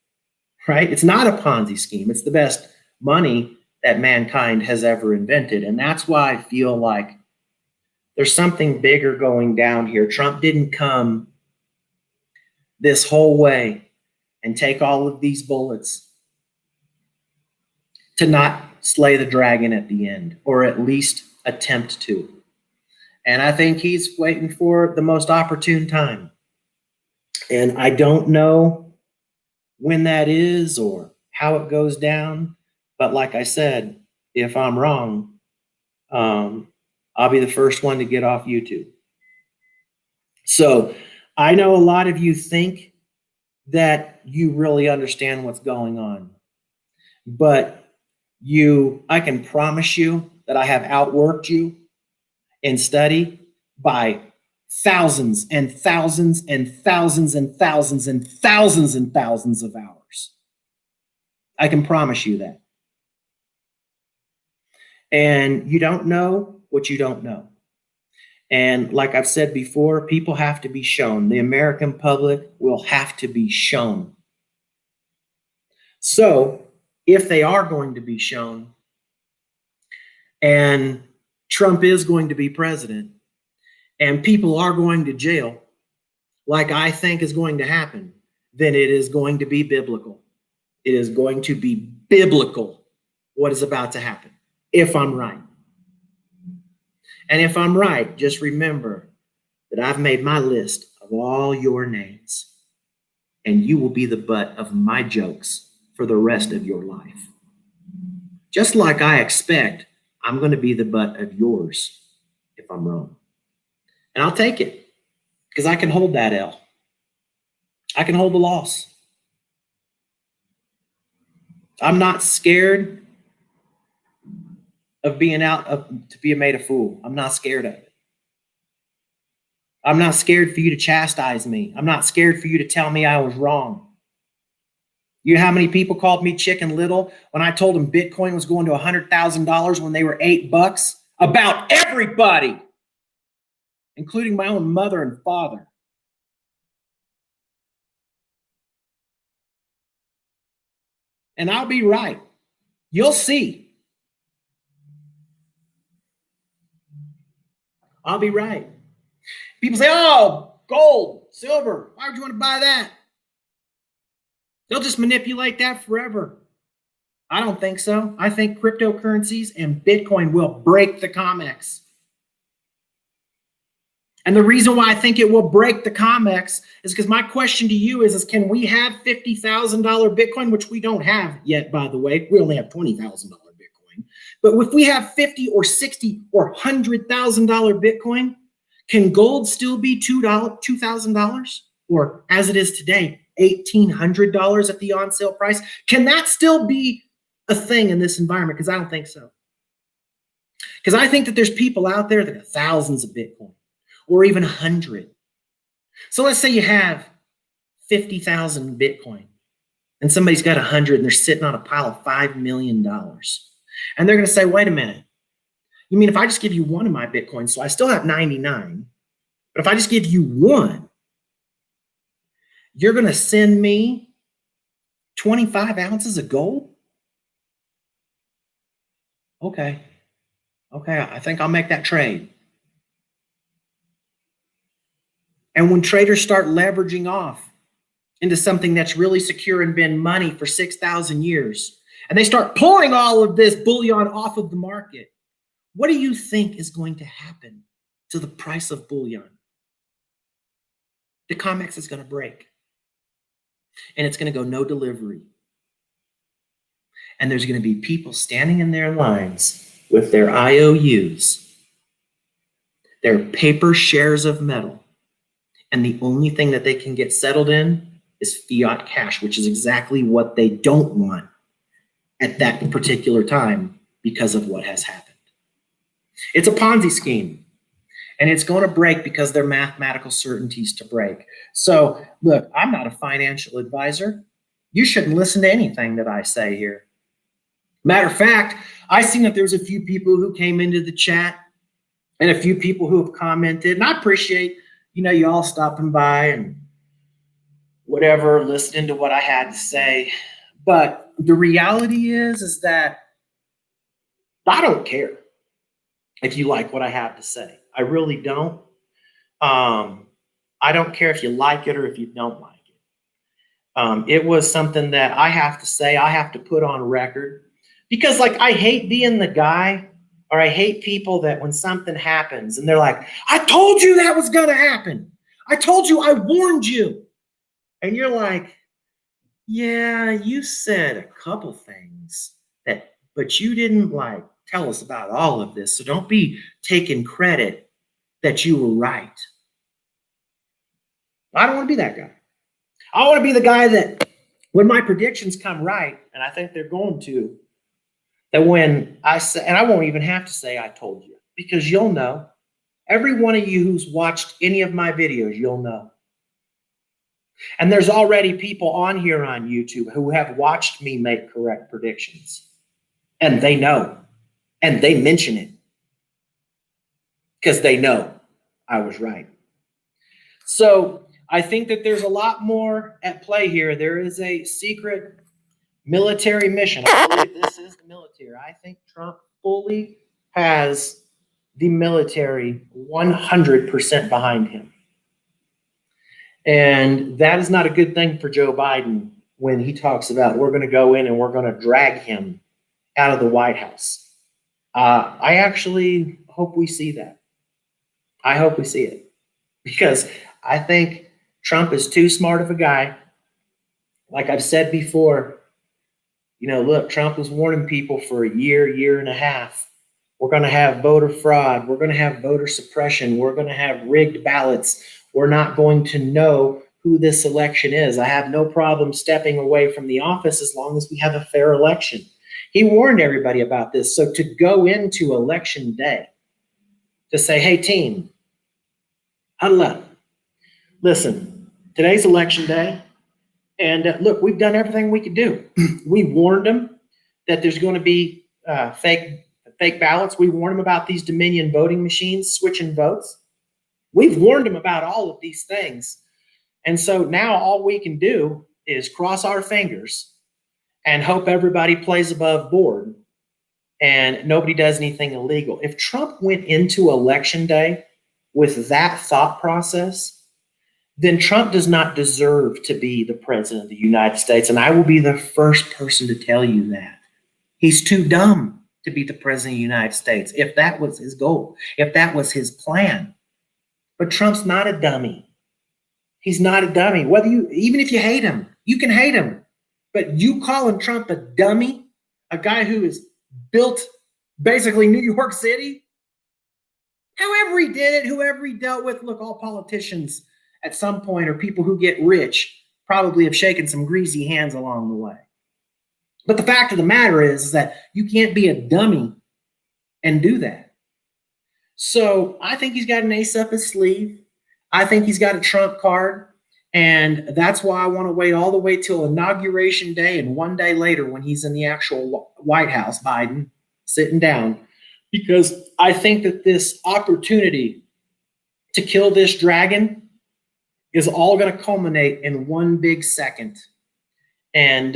right? It's not a Ponzi scheme. It's the best money that mankind has ever invented. And that's why I feel like there's something bigger going down here. Trump didn't come this whole way and take all of these bullets to not slay the dragon at the end, or at least attempt to. And I think he's waiting for the most opportune time. And I don't know when that is or how it goes down. But like I said, if I'm wrong, I'll be the first one to get off YouTube. So I know a lot of you think that you really understand what's going on, but I can promise you that I have outworked you in study by thousands and thousands and thousands and thousands and thousands and thousands of hours. I can promise you that. And you don't know what you don't know. And like I've said before, people have to be shown. The American public will have to be shown. So if they are going to be shown, and Trump is going to be president, and people are going to jail, like I think is going to happen, then it is going to be biblical. It is going to be biblical what is about to happen, if I'm right. And if I'm right, just remember that I've made my list of all your names, and you will be the butt of my jokes for the rest of your life. Just like I expect I'm going to be the butt of yours if I'm wrong. And I'll take it because I can hold that L. I can hold the loss. I'm not scared of being to be made a fool. I'm not scared of it. I'm not scared for you to chastise me. I'm not scared for you to tell me I was wrong. You know how many people called me Chicken Little when I told them Bitcoin was going to $100,000 when they were $8? About everybody, including my own mother and father. And I'll be right. You'll see. I'll be right. People say, oh, gold, silver, why would you want to buy that? They'll just manipulate that forever. I don't think so. I think cryptocurrencies and Bitcoin will break the COMEX. And the reason why I think it will break the COMEX is because my question to you is can we have $50,000 Bitcoin, which we don't have yet, by the way. We only have $20,000 Bitcoin. But if we have $50 or $60 or $100,000 Bitcoin, can gold still be $2,000? Or as it is today, $1,800 at the on sale price? Can that still be a thing in this environment? Because I don't think so. Because I think that there's people out there that have thousands of Bitcoin or even 100. So let's say you have 50,000 Bitcoin and somebody's got 100 and they're sitting on a pile of $5 million. And they're going to say, wait a minute. You mean if I just give you one of my Bitcoins, so I still have 99, but if I just give you one, you're going to send me 25 ounces of gold? Okay, I think I'll make that trade. And when traders start leveraging off into something that's really secure and been money for 6,000 years, and they start pulling all of this bullion off of the market, what do you think is going to happen to the price of bullion? The COMEX is going to break. And it's going to go no delivery. And there's going to be people standing in their lines with their IOUs, their paper shares of metal. And the only thing that they can get settled in is fiat cash, which is exactly what they don't want at that particular time because of what has happened. It's a Ponzi scheme. And it's going to break because they're mathematical certainties to break. So, look, I'm not a financial advisor. You shouldn't listen to anything that I say here. Matter of fact, I seen that there's a few people who came into the chat and a few people who have commented. And I appreciate, you all stopping by and whatever, listening to what I had to say. But the reality is that I don't care if you like what I have to say. I really don't. I don't care if you like it or if you don't like it. It was something that I have to say, I have to put on record because I hate being the guy, or I hate people that when something happens and they're like, I told you that was going to happen. I told you, I warned you. And you're like, yeah, you said a couple things but you didn't tell us about all of this. So don't be taking credit that you were right. I don't want to be that guy. I want to be the guy that when my predictions come right, and I think they're going to, that when I say, and I won't even have to say I told you, because you'll know. Every one of you who's watched any of my videos, you'll know. And there's already people on here on YouTube who have watched me make correct predictions. And they know. And they mention it. Because they know I was right. So I think that there's a lot more at play here. There is a secret military mission. I believe this is the military. I think Trump fully has the military 100% behind him. And that is not a good thing for Joe Biden when he talks about we're going to go in and we're going to drag him out of the White House. I actually hope we see that. I hope we see it because I think Trump is too smart of a guy. Like I've said before, look, Trump was warning people for a year and a half. We're going to have voter fraud. We're going to have voter suppression. We're going to have rigged ballots. We're not going to know who this election is. I have no problem stepping away from the office as long as we have a fair election. He warned everybody about this. So to go into election day, to say, hey, team, huddle up. Listen, today's election day. And look, we've done everything we could do. We warned them that there's going to be fake ballots. We warned them about these Dominion voting machines switching votes. We've warned them about all of these things. And so now all we can do is cross our fingers and hope everybody plays above board and nobody does anything illegal. If Trump went into election day with that thought process, then Trump does not deserve to be the president of the United States. And I will be the first person to tell you that. He's too dumb to be the president of the United States if that was his goal, if that was his plan. But Trump's not a dummy. He's not a dummy. Even if you hate him, you can hate him. But you calling Trump a dummy, a guy who has built basically New York City, however he did it, whoever he dealt with, look, all politicians at some point or people who get rich probably have shaken some greasy hands along the way. But the fact of the matter is that you can't be a dummy and do that. So I think he's got an ace up his sleeve. I think he's got a trump card. And that's why I want to wait all the way till inauguration day and one day later when he's in the actual White House, Biden, sitting down, because I think that this opportunity to kill this dragon is all going to culminate in one big second. And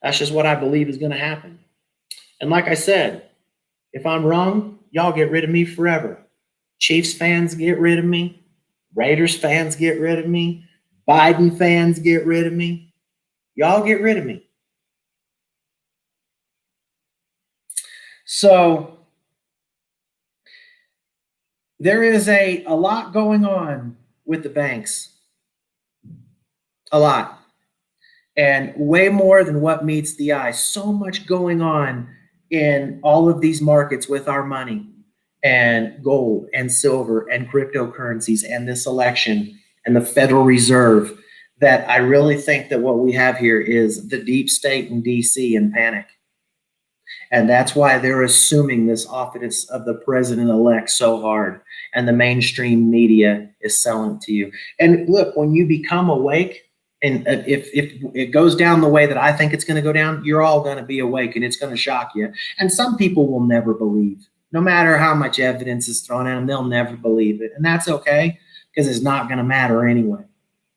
that's just what I believe is going to happen. And like I said, if I'm wrong, y'all get rid of me forever. Chiefs fans get rid of me. Raiders fans get rid of me. Biden fans get rid of me. Y'all get rid of me. So there is a lot going on with the banks. A lot. And way more than what meets the eye. So much going on in all of these markets with our money and gold and silver and cryptocurrencies and this election and the Federal Reserve that I really think that what we have here is the deep state in DC in panic. And that's why they're assuming this office of the president-elect so hard. And the mainstream media is selling it to you. And look, when you become awake, and if it goes down the way that I think it's going to go down, you're all going to be awake and it's going to shock you. And some people will never believe. No matter how much evidence is thrown at them, they'll never believe it. And that's okay, because it's not going to matter anyway.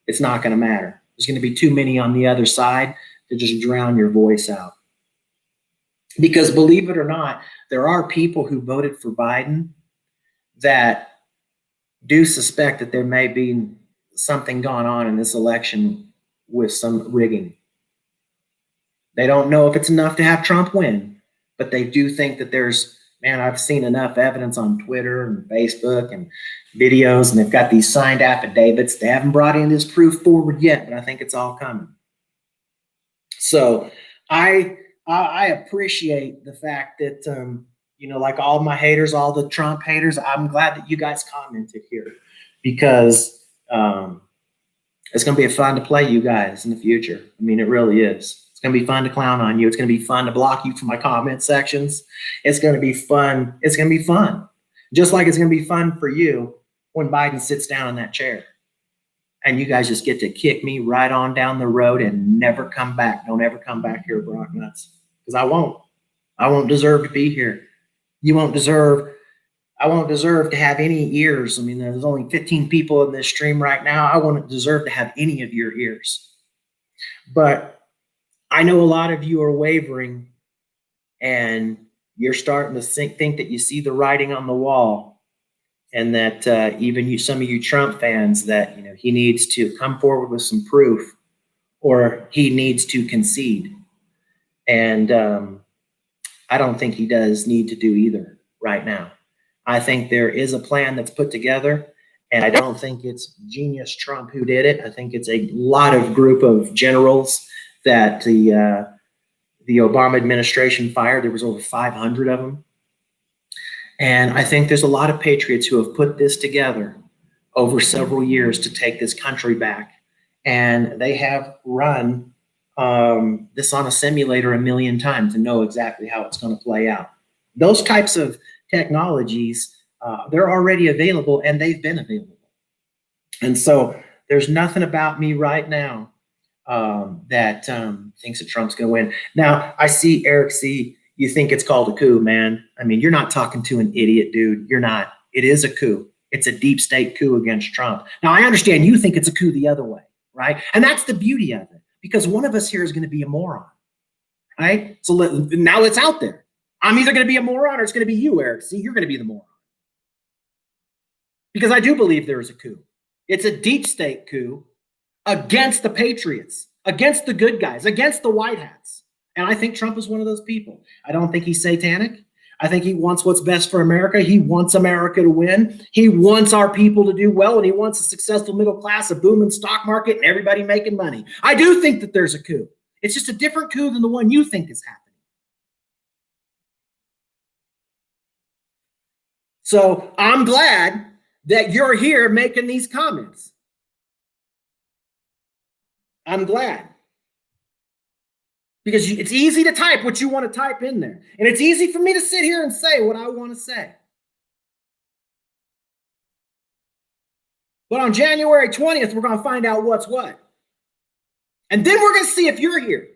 It's not going to matter. There's going to be too many on the other side to just drown your voice out. Because believe it or not, there are people who voted for Biden that do suspect that there may be something going on in this election with some rigging. They don't know if it's enough to have Trump win, but they do think that there's, man, I've seen enough evidence on Twitter and Facebook and videos, and they've got these signed affidavits. They haven't brought in this proof forward yet, but I think it's all coming. So I appreciate the fact that, like all my haters, all the Trump haters, I'm glad that you guys commented here, because it's going to be fun to play you guys in the future. I mean, it really is. It's going to be fun to clown on you. It's going to be fun to block you from my comment sections. It's going to be fun. It's going to be fun. Just like it's going to be fun for you when Biden sits down in that chair. And you guys just get to kick me right on down the road and never come back. Don't ever come back here, Brocknuts. Because I won't. I won't deserve to be here. You won't deserve. I won't deserve to have any ears. I mean, there's only 15 people in this stream right now. I won't deserve to have any of your ears. But I know a lot of you are wavering and you're starting to think that you see the writing on the wall, and that even you, some of you Trump fans, that he needs to come forward with some proof, or he needs to concede. And I don't think he does need to do either right now. I think there is a plan that's put together, and I don't think it's genius Trump who did it. I think it's a lot of group of generals that the Obama administration fired. There was over 500 of them. And I think there's a lot of patriots who have put this together over several years to take this country back. And they have run this on a simulator a million times and know exactly how it's going to play out. Those types of technologies, they're already available, and they've been available. And so there's nothing about me right now that thinks that Trump's going to win. Now, I see Eric C., you think it's called a coup, man. I mean, you're not talking to an idiot, dude. You're not. It is a coup. It's a deep state coup against Trump. Now, I understand you think it's a coup the other way, right? And that's the beauty of it, because one of us here is going to be a moron, right? So now it's out there. I'm either going to be a moron or it's going to be you, Eric C. You're going to be the moron. Because I do believe there is a coup. It's a deep state coup against the patriots, against the good guys, against the white hats. And I think Trump is one of those people. I don't think he's satanic. I think he wants what's best for America. He wants America to win. He wants our people to do well, and he wants a successful middle class, a booming stock market, and everybody making money. I do think that there's a coup. It's just a different coup than the one you think is happening. So I'm glad that you're here making these comments. I'm glad. Because it's easy to type what you want to type in there. And it's easy for me to sit here and say what I want to say. But on January 20th, we're going to find out what's what. And then we're going to see if you're here.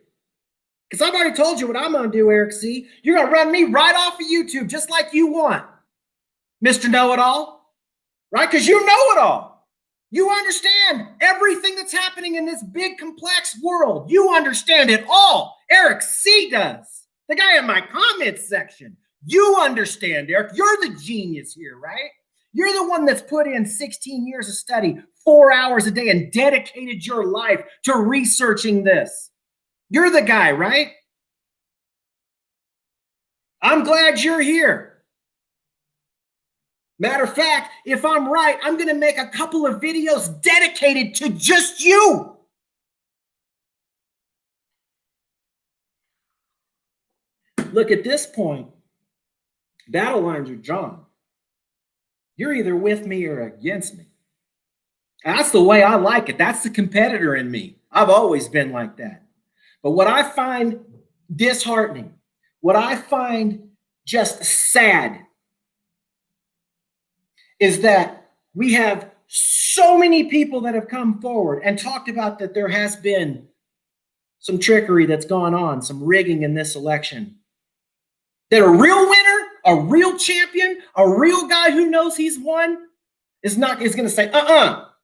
Because I've already told you what I'm going to do, Eric C. You're going to run me right off of YouTube just like you want, Mr. Know-It-All. Right? Because you know it all. You understand everything that's happening in this big, complex world. You understand it all. Eric C. does. The guy in my comments section. You understand, Eric. You're the genius here, right? You're the one that's put in 16 years of study, 4 hours a day, and dedicated your life to researching this. You're the guy, right? I'm glad you're here. Matter of fact, if I'm right, I'm going to make a couple of videos dedicated to just you. Look, at this point, battle lines are drawn. You're either with me or against me. That's the way I like it. That's the competitor in me. I've always been like that. But what I find disheartening, what I find just sad, is that we have so many people that have come forward and talked about that there has been some trickery that's gone on, some rigging in this election. That a real winner, a real champion, a real guy who knows he's won is going to say,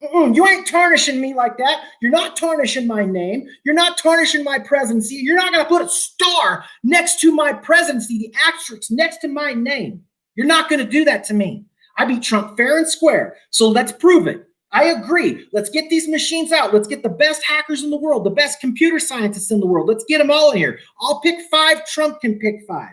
you ain't tarnishing me like that. You're not tarnishing my name. You're not tarnishing my presidency. You're not going to put a star next to my presidency, the asterisk next to my name. You're not going to do that to me. I beat Trump fair and square. So let's prove it. I agree. Let's get these machines out. Let's get the best hackers in the world, the best computer scientists in the world. Let's get them all in here. I'll pick 5. Trump can pick 5.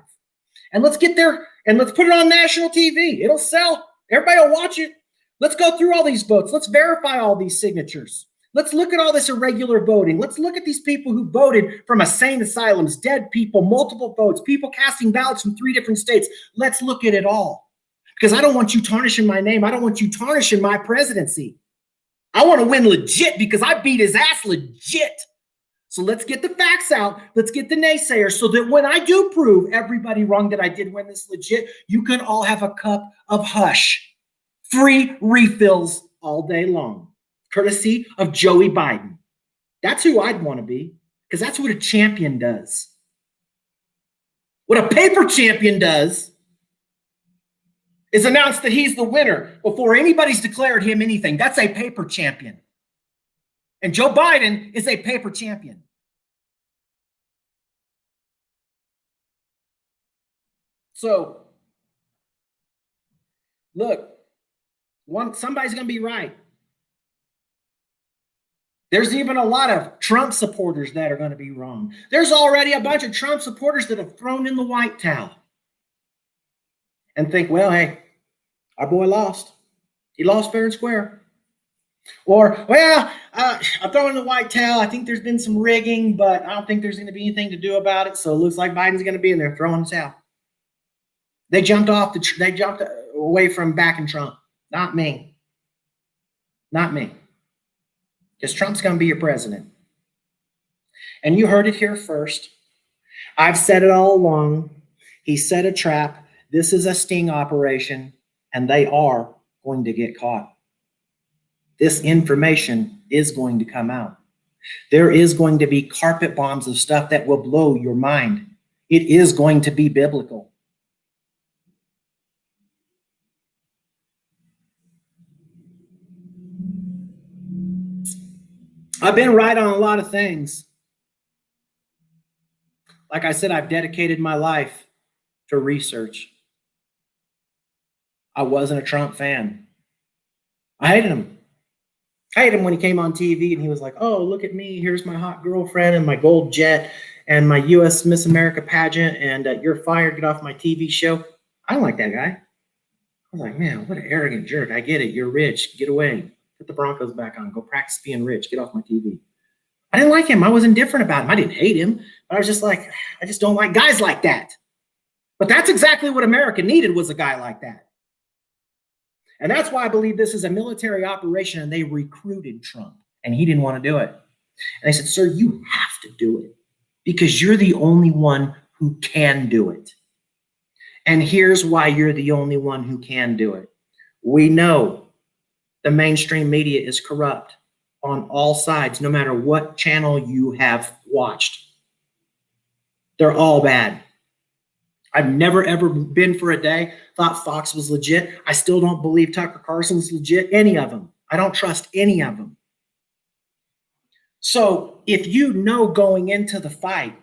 And let's get there and let's put it on national TV. It'll sell. Everybody will watch it. Let's go through all these votes. Let's verify all these signatures. Let's look at all this irregular voting. Let's look at these people who voted from insane asylums, dead people, multiple votes, people casting ballots from 3 different states. Let's look at it all. Because I don't want you tarnishing my name. I don't want you tarnishing my presidency. I want to win legit because I beat his ass legit. So let's get the facts out. Let's get the naysayers so that when I do prove everybody wrong that I did win this legit, you can all have a cup of Hush. Free refills all day long, courtesy of Joey Biden. That's who I'd want to be, because that's what a champion does. What a paper champion does is announce that he's the winner before anybody's declared him anything. That's a paper champion. And Joe Biden is a paper champion. So, look, somebody's going to be right. There's even a lot of Trump supporters that are going to be wrong. There's already a bunch of Trump supporters that have thrown in the white towel and think, well, hey, our boy lost. He lost fair and square. Or, well, I'm throwing the white towel. I think there's been some rigging, but I don't think there's going to be anything to do about it. So it looks like Biden's going to be in there throwing the towel. They jumped away from backing Trump. Not me. Not me. Because Trump's going to be your president. And you heard it here first. I've said it all along. He set a trap. This is a sting operation, and they are going to get caught. This information is going to come out. There is going to be carpet bombs of stuff that will blow your mind. It is going to be biblical. I've been right on a lot of things. Like I said, I've dedicated my life to research. I wasn't a Trump fan. I hated him. I hated him when he came on TV and he was like, oh, look at me. Here's my hot girlfriend and my gold jet and my U.S. Miss America pageant, and you're fired. Get off my TV show. I don't like that guy. I was like, man, what an arrogant jerk. I get it. You're rich. Get away. Put the Broncos back on. Go practice being rich. Get off my TV. I didn't like him. I was indifferent about him. I didn't hate him. But I was just like, I just don't like guys like that. But that's exactly what America needed, was a guy like that. And that's why I believe this is a military operation, and they recruited Trump, and he didn't want to do it. And I said, sir, you have to do it because you're the only one who can do it. And here's why you're the only one who can do it. We know the mainstream media is corrupt on all sides, no matter what channel you have watched. They're all bad. I've never, ever been for a day, thought Fox was legit. I still don't believe Tucker Carlson was legit, any of them. I don't trust any of them. So if you know going into the fight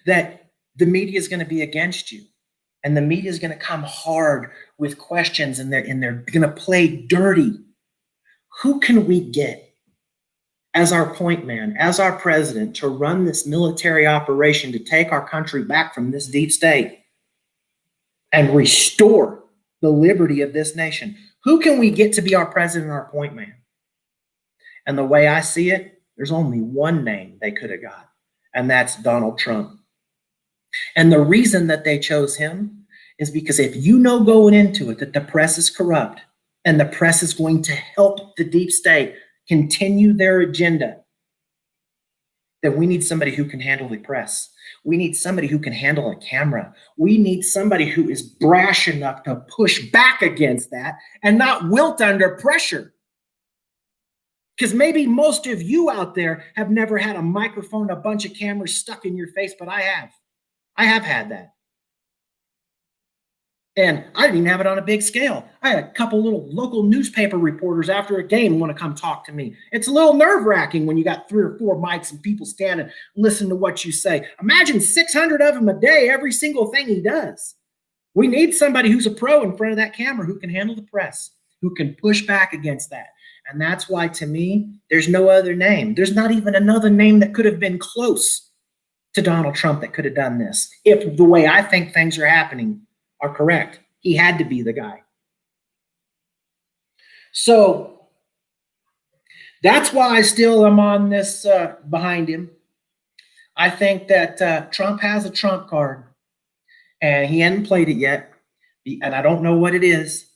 that the media is going to be against you, and the media is going to come hard with questions, and they're going to play dirty, who can we get as our point man, as our president, to run this military operation to take our country back from this deep state and restore the liberty of this nation? Who can we get to be our president, our point man? And the way I see it, there's only one name they could have got, and that's Donald Trump. And the reason that they chose him is because if you know going into it that the press is corrupt and the press is going to help the deep state continue their agenda, then we need somebody who can handle the press. We need somebody who can handle a camera. We need somebody who is brash enough to push back against that and not wilt under pressure. Because maybe most of you out there have never had a microphone, a bunch of cameras stuck in your face, but I have. I have had that. And I didn't even have it on a big scale. I had a couple little local newspaper reporters after a game want to come talk to me. It's a little nerve-wracking when you got 3 or 4 mics and people standing, listen to what you say. Imagine 600 of them a day, every single thing he does. We need somebody who's a pro in front of that camera, who can handle the press, who can push back against that. And that's why, to me, there's no other name. There's not even another name that could have been close to Donald Trump that could have done this. If the way I think things are happening are correct, he had to be the guy. So that's why I still am on this behind him. I think that Trump has a trump card, and he hasn't played it yet. And I don't know what it is.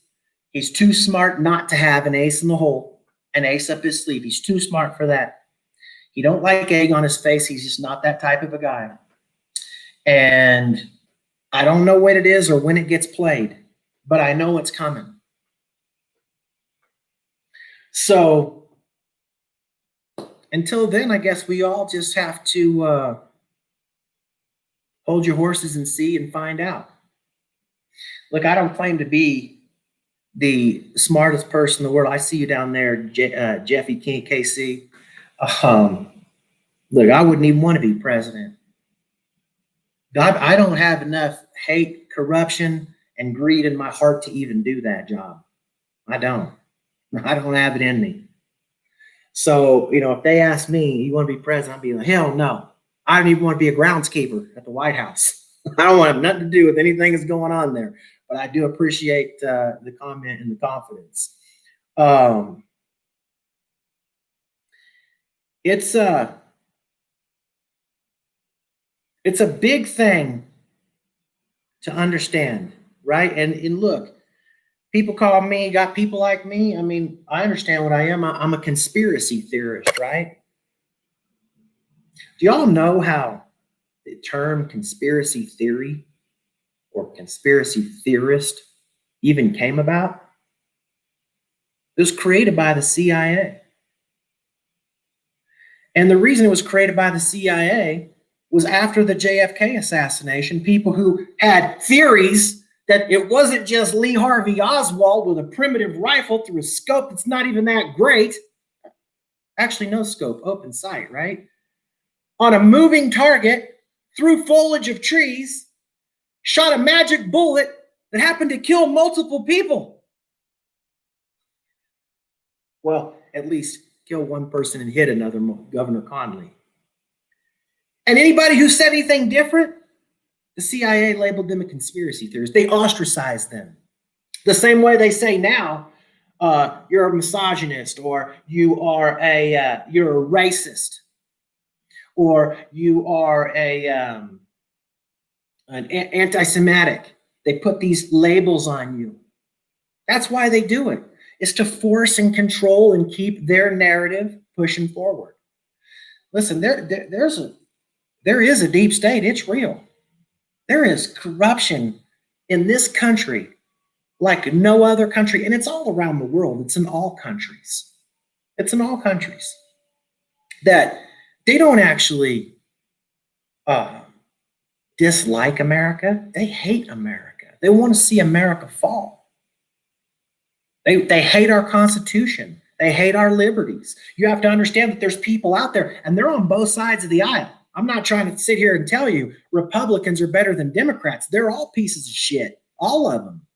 He's too smart not to have an ace in the hole, an ace up his sleeve. He's too smart for that. He don't like egg on his face. He's just not that type of a guy. And I don't know what it is or when it gets played, but I know it's coming. So until then, I guess we all just have to hold your horses and see and find out. Look, I don't claim to be the smartest person in the world. I see you down there, Jeffy King, KC. Look, I wouldn't even want to be president. I don't have enough hate, corruption, and greed in my heart to even do that job. I don't have it in me. So, if they ask me, you want to be president? I'd be like, hell no. I don't even want to be a groundskeeper at the White House. I don't want to have nothing to do with anything that's going on there. But I do appreciate the comment and the confidence. It's a big thing to understand, right? And look, people call me, got people like me. I mean, I understand what I am. I'm a conspiracy theorist, right? Do y'all know how the term conspiracy theory or conspiracy theorist even came about? It was created by the CIA. And the reason it was created by the CIA was after the JFK assassination, people who had theories that it wasn't just Lee Harvey Oswald with a primitive rifle through a scope that's not even that great. Actually, no scope, open sight, right? On a moving target through foliage of trees, shot a magic bullet that happened to kill multiple people. Well, at least kill one person and hit another, Governor Conley. And anybody who said anything different, the CIA labeled them a conspiracy theorist. They ostracized them. The same way they say now, you're a misogynist, or you're a racist, or you are an anti-Semitic. They put these labels on you. That's why they do it. It's to force and control and keep their narrative pushing forward. Listen, there is a deep state. It's real. There is corruption in this country like no other country, and it's all around the world. It's in all countries. It's in all countries that they don't actually dislike America. They hate America. They want to see America fall. They hate our Constitution. They hate our liberties. You have to understand that there's people out there, and they're on both sides of the aisle. I'm not trying to sit here and tell you Republicans are better than Democrats. They're all pieces of shit, all of them.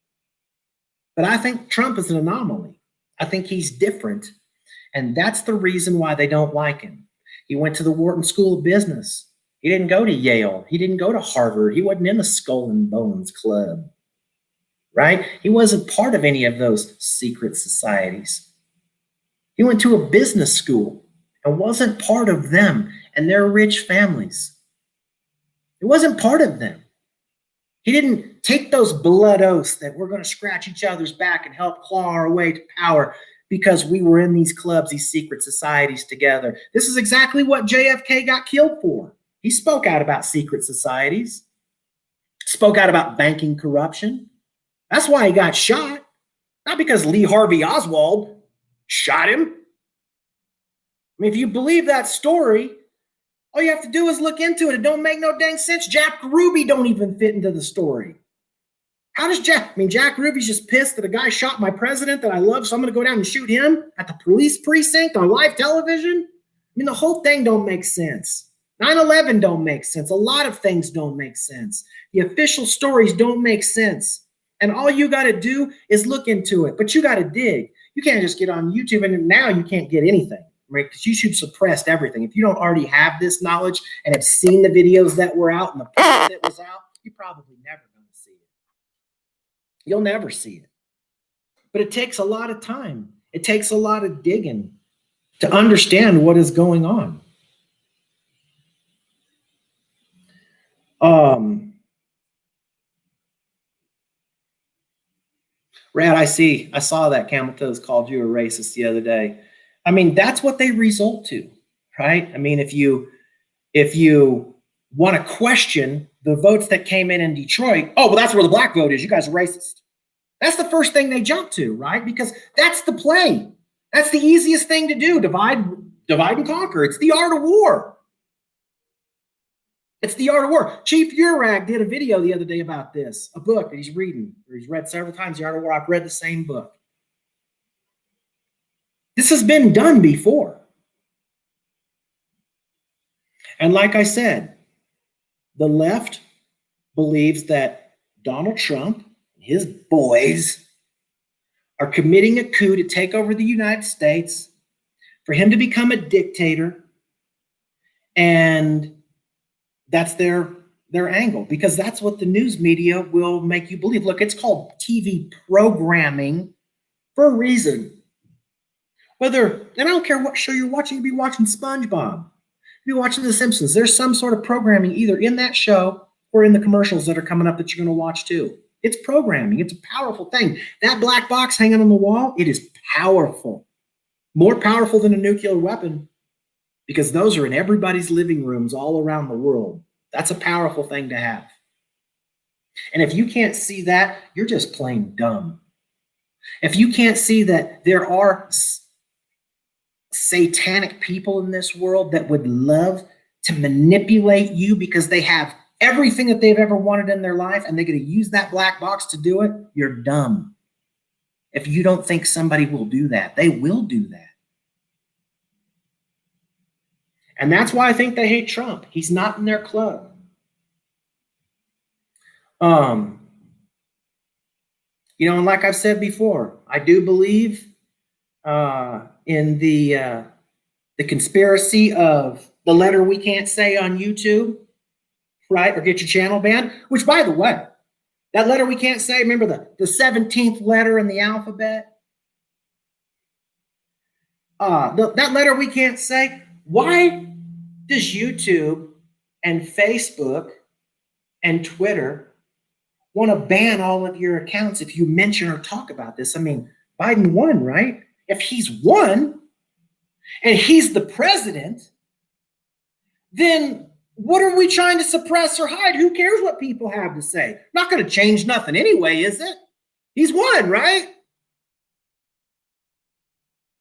But I think Trump is an anomaly. I think he's different, and that's the reason why they don't like him. He went to the Wharton School of Business. He didn't go to Yale. He didn't go to Harvard. He wasn't in the Skull and Bones Club, right? He wasn't part of any of those secret societies. He went to a business school and wasn't part of them and their rich families. It wasn't part of them. He didn't take those blood oaths that we're going to scratch each other's back and help claw our way to power because we were in these clubs, these secret societies together. This is exactly what JFK got killed for. He spoke out about secret societies, spoke out about banking corruption. That's why he got shot, not because Lee Harvey Oswald shot him. I mean, if you believe that story, all you have to do is look into it. It don't make no dang sense. Jack Ruby don't even fit into the story. How does Jack Ruby's just pissed that a guy shot my president that I love, so I'm going to go down and shoot him at the police precinct on live television? I mean, the whole thing don't make sense. 9/11 don't make sense. A lot of things don't make sense. The official stories don't make sense. And all you got to do is look into it. But you got to dig. You can't just get on YouTube, and now you can't get anything, right? Because YouTube suppressed everything. If you don't already have this knowledge and have seen the videos that were out and the proof that was out, you probably never going to see it. You'll never see it. But it takes a lot of time. It takes a lot of digging to understand what is going on. Rad, I saw that Camel Toes called you a racist the other day. I mean, that's what they resort to. right? I mean, if you want to question the votes that came in Detroit, oh, well, that's where the black vote is. You guys are racist. That's the first thing they jump to, right? Because that's the play. That's the easiest thing to do. Divide and conquer. It's the art of war. It's the art of war. Chief Urag did a video the other day about this, a book that he's reading, or he's read several times, The Art of War. I've read the same book. This has been done before. And like I said, the left believes that Donald Trump and his boys are committing a coup to take over the United States, for him to become a dictator, and that's their angle, because that's what the news media will make you believe. Look, it's called TV programming for a reason. And I don't care what show you're watching, you'll be watching SpongeBob, you'll be watching The Simpsons. There's some sort of programming either in that show or in the commercials that are coming up that you're going to watch too. It's programming. It's a powerful thing. That black box hanging on the wall, it is powerful. More powerful than a nuclear weapon, because those are in everybody's living rooms all around the world. That's a powerful thing to have. And if you can't see that, you're just plain dumb. If you can't see that there are satanic people in this world that would love to manipulate you because they have everything that they've ever wanted in their life and they're going to use that black box to do it, you're dumb. If you don't think somebody will do that, they will do that. And that's why I think they hate Trump. He's not in their club. And like I've said before, I do believe in the conspiracy of the letter we can't say on YouTube, right? Or get your channel banned, which, by the way, that letter we can't say, remember the 17th letter in the alphabet? That letter we can't say, why does YouTube and Facebook and Twitter want to ban all of your accounts if you mention or talk about this? I mean, Biden won, right? If he's won and he's the president, then what are we trying to suppress or hide? Who cares what people have to say? Not going to change nothing anyway, is it? He's won, right?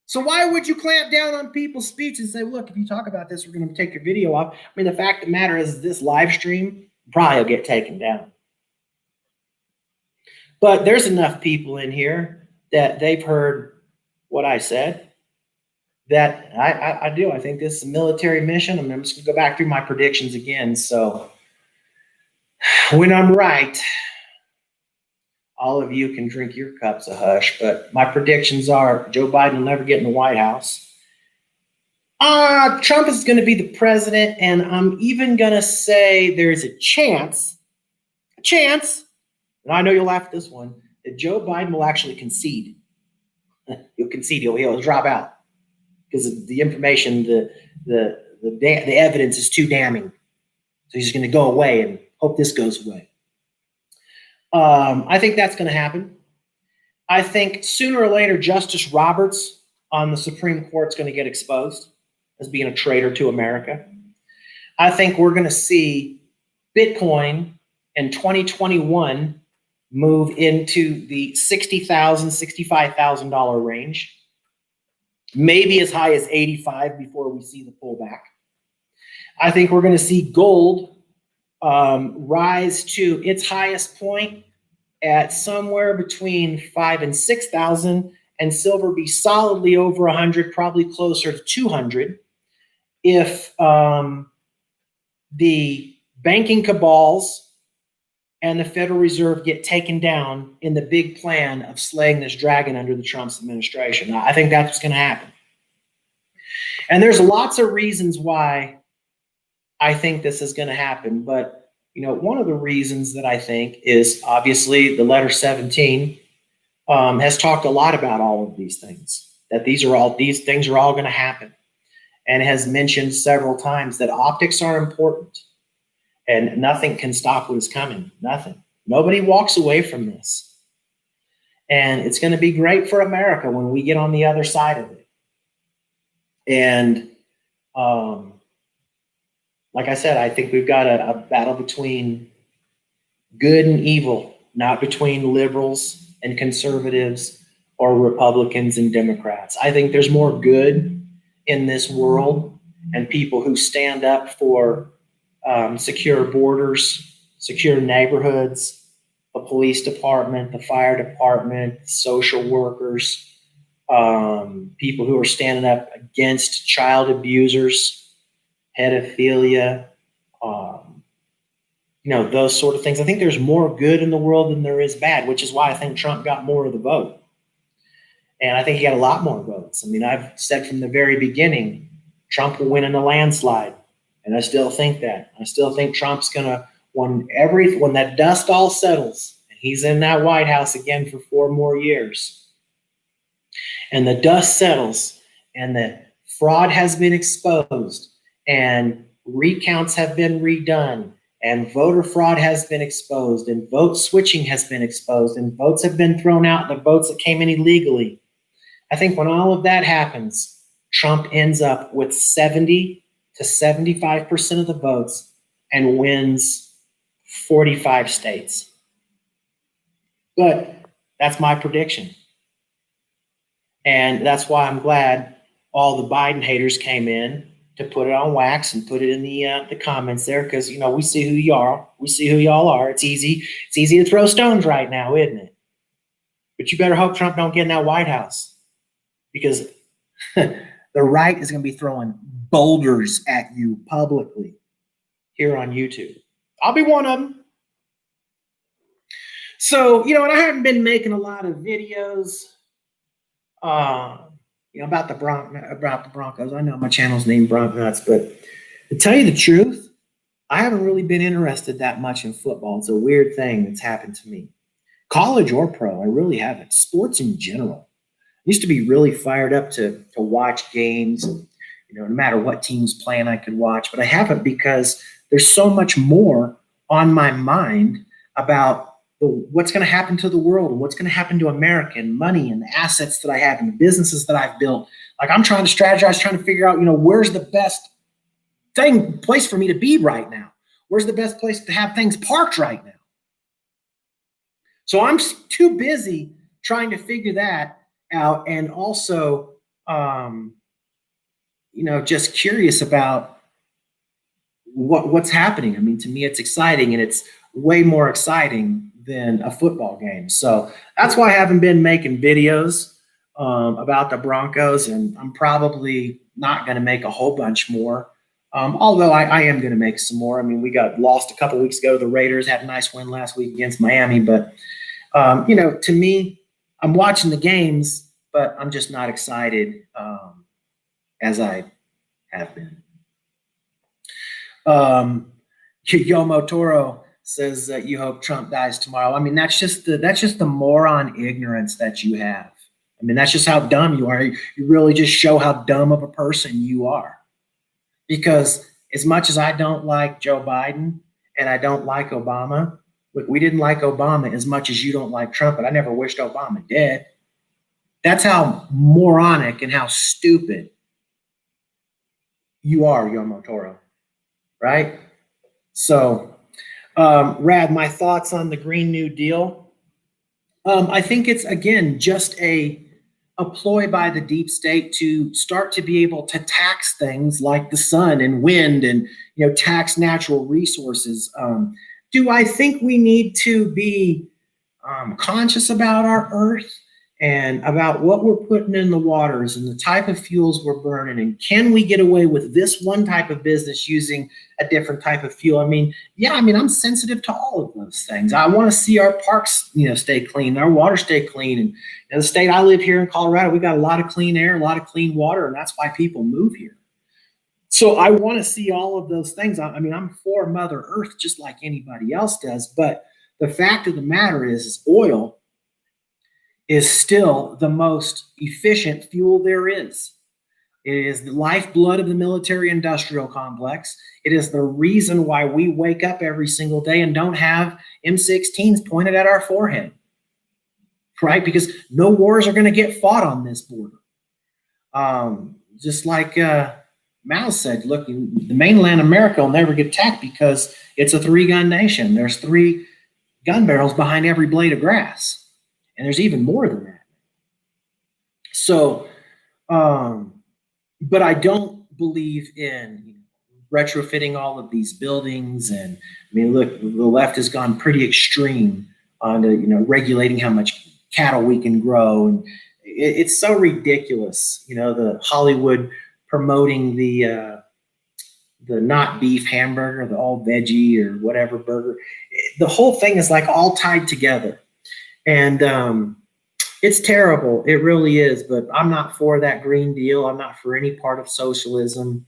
So why would you clamp down on people's speech and say, look, if you talk about this, we're going to take your video off? I mean, the fact of the matter is this live stream probably will get taken down. But there's enough people in here that they've heard what I said that I do. I think this is a military mission. I'm just going to go back through my predictions again. So when I'm right, all of you can drink your cups of hush, but my predictions are Joe Biden will never get in the White House. Trump is going to be the president, and I'm even going to say there's a chance, and I know you'll laugh at this one, that Joe Biden will actually concede. He'll concede. He'll drop out because the information, the evidence is too damning. So he's going to go away and hope this goes away. I think that's going to happen. I think sooner or later, Justice Roberts on the Supreme Court is going to get exposed as being a traitor to America. I think we're going to see Bitcoin in 2021 move into the $60,000, $65,000 range, maybe as high as 85 before we see the pullback. I think we're going to see gold rise to its highest point at somewhere between 5,000 and 6,000, and silver be solidly over 100, probably closer to 200, if the banking cabals and the Federal Reserve get taken down in the big plan of slaying this dragon under the Trump administration. I think that's what's going to happen. And there's lots of reasons why I think this is going to happen, but one of the reasons that I think is obviously the letter 17 has talked a lot about all of these things, that these things are all going to happen, and has mentioned several times that optics are important and nothing can stop what is coming. Nothing. Nobody walks away from this. And it's going to be great for America when we get on the other side of it. And Like I said, I think we've got a battle between good and evil, not between liberals and conservatives or Republicans and Democrats. I think there's more good in this world and people who stand up for secure borders, secure neighborhoods, the police department, the fire department, social workers, people who are standing up against child abusers, pedophilia, those sort of things. I think there's more good in the world than there is bad, which is why I think Trump got more of the vote. And I think he got a lot more votes. I mean, I've said from the very beginning, Trump will win in a landslide. And I still think that. I still think Trump's going to, when that dust all settles, and he's in that White House again for 4 more years, and the dust settles, and the fraud has been exposed, and recounts have been redone, and voter fraud has been exposed, and vote switching has been exposed, and votes have been thrown out, the votes that came in illegally. I think when all of that happens, Trump ends up with 70 to 75% of the votes and wins 45 states. But that's my prediction. And that's why I'm glad all the Biden haters came in to put it on wax and put it in the comments there, because we see who you are. We see who y'all are. It's easy to throw stones right now, isn't it? But you better hope Trump don't get in that White House, because the right is going to be throwing boulders at you publicly here on YouTube. I'll be one of them. So, and I haven't been making a lot of videos about the Broncos. I know my channel's named Bronc Nuts, but to tell you the truth, I haven't really been interested that much in football. It's a weird thing that's happened to me. College or pro, I really haven't. Sports in general. I used to be really fired up to watch games. No matter what team's playing, I could watch. But I haven't, because there's so much more on my mind about what's going to happen to the world and what's going to happen to America and money and the assets that I have and the businesses that I've built. Like, I'm trying to strategize, trying to figure out, where's the best place for me to be right now? Where's the best place to have things parked right now? So I'm too busy trying to figure that out, and also, just curious about what's happening. I mean, to me, it's exciting, and it's way more exciting than a football game. So that's why I haven't been making videos about the Broncos, and I'm probably not going to make a whole bunch more. Although I am going to make some more. I mean, we got lost a couple weeks ago. The Raiders had a nice win last week against Miami, but to me, I'm watching the games, but I'm just not excited as I have been. Yomo Toro says that you hope Trump dies tomorrow. I mean, that's just the moron ignorance that you have. I mean, that's just how dumb you are. You really just show how dumb of a person you are. Because as much as I don't like Joe Biden and I don't like Obama, look, we didn't like Obama as much as you don't like Trump, but I never wished Obama dead. That's how moronic and how stupid you are, Yomo Toro, right? So, Rad, my thoughts on the Green New Deal. I think it's, again, just a ploy by the deep state to start to be able to tax things like the sun and wind and, tax natural resources. Do I think we need to be conscious about our earth and about what we're putting in the waters and the type of fuels we're burning? And can we get away with this one type of business using a different type of fuel? I mean, I'm sensitive to all of those things. I want to see our parks, stay clean, our water stay clean. And in the state I live here in Colorado, we got a lot of clean air, a lot of clean water, and that's why people move here. So I want to see all of those things. I mean, I'm for Mother Earth just like anybody else does. But the fact of the matter is oil is still the most efficient fuel there is. It is the lifeblood of the military-industrial complex. It is the reason why we wake up every single day and don't have M16s pointed at our forehead, right? Because no wars are going to get fought on this border. Just like, Mao said, look, the mainland America will never get attacked because it's a three-gun nation. There's 3 gun barrels behind every blade of grass. And there's even more than that. So, but I don't believe in retrofitting all of these buildings. And I mean, look, the left has gone pretty extreme on regulating how much cattle we can grow. And it's so ridiculous. The Hollywood promoting the not beef hamburger, the all veggie or whatever burger. The whole thing is like all tied together. And it's terrible. It really is. But I'm not for that Green Deal. I'm not for any part of socialism.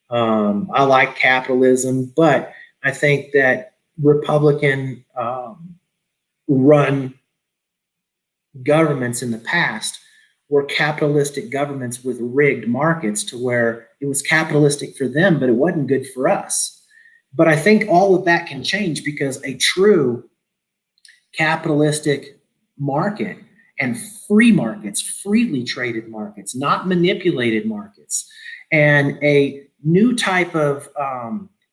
I like capitalism, but I think that Republican run governments in the past were capitalistic governments with rigged markets to where it was capitalistic for them, but it wasn't good for us. But I think all of that can change because a true capitalistic market and free markets, freely traded markets, not manipulated markets, and a new type of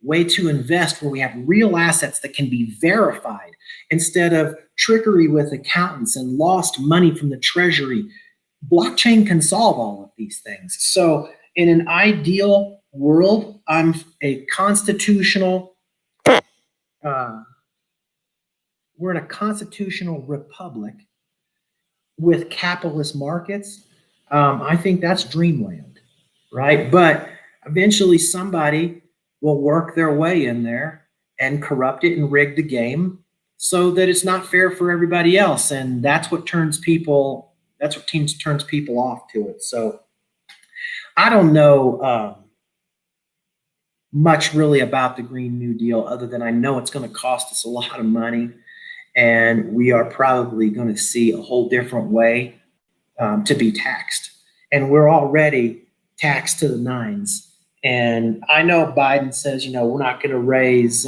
way to invest where we have real assets that can be verified instead of trickery with accountants and lost money from the treasury. Blockchain can solve all of these things. So in an ideal world, I'm a constitutional, we're in a constitutional republic with capitalist markets. I think that's dreamland, right? But eventually somebody will work their way in there and corrupt it and rig the game so that it's not fair for everybody else. And that's what turns people off to it. So I don't know much really about the Green New Deal other than I know it's going to cost us a lot of money. And we are probably going to see a whole different way to be taxed. And we're already taxed to the nines. And I know Biden says, we're not going to raise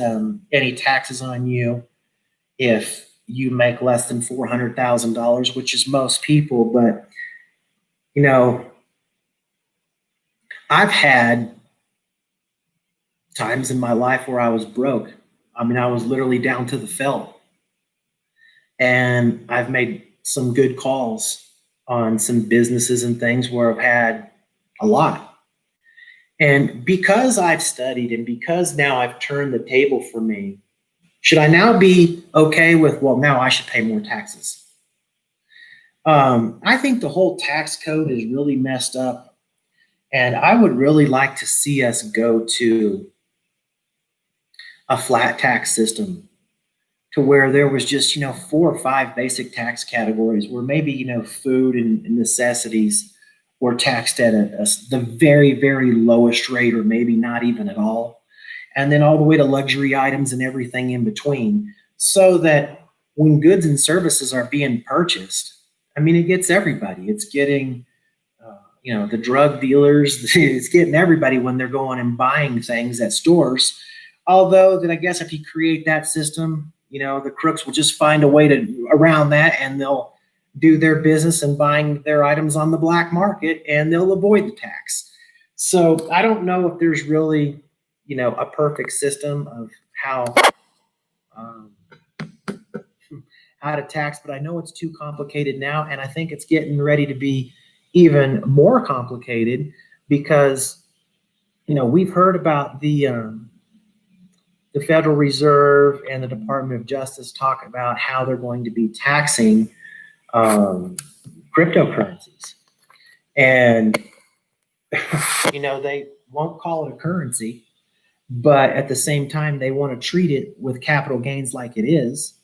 any taxes on you if you make less than $400,000, which is most people. But, I've had times in my life where I was broke. I mean, I was literally down to the felt. And I've made some good calls on some businesses and things where I've had a lot. And because I've studied and because now I've turned the table for me, should I now be okay with, well, now I should pay more taxes? I think the whole tax code is really messed up. And I would really like to see us go to a flat tax system to where there was just, 4 or 5 basic tax categories where maybe, food and necessities were taxed at the very, very lowest rate or maybe not even at all. And then all the way to luxury items and everything in between, so that when goods and services are being purchased, I mean, it gets everybody. It's getting, the drug dealers, it's getting everybody when they're going and buying things at stores. Although that I guess if you create that system, the crooks will just find a way around that, and they'll do their business and buying their items on the black market, and they'll avoid the tax. So I don't know if there's really, a perfect system of how to tax, but I know it's too complicated now, and I think it's getting ready to be even more complicated because, we've heard about the Federal Reserve and the Department of Justice talk about how they're going to be taxing cryptocurrencies. And, they won't call it a currency, but at the same time, they want to treat it with capital gains like it is,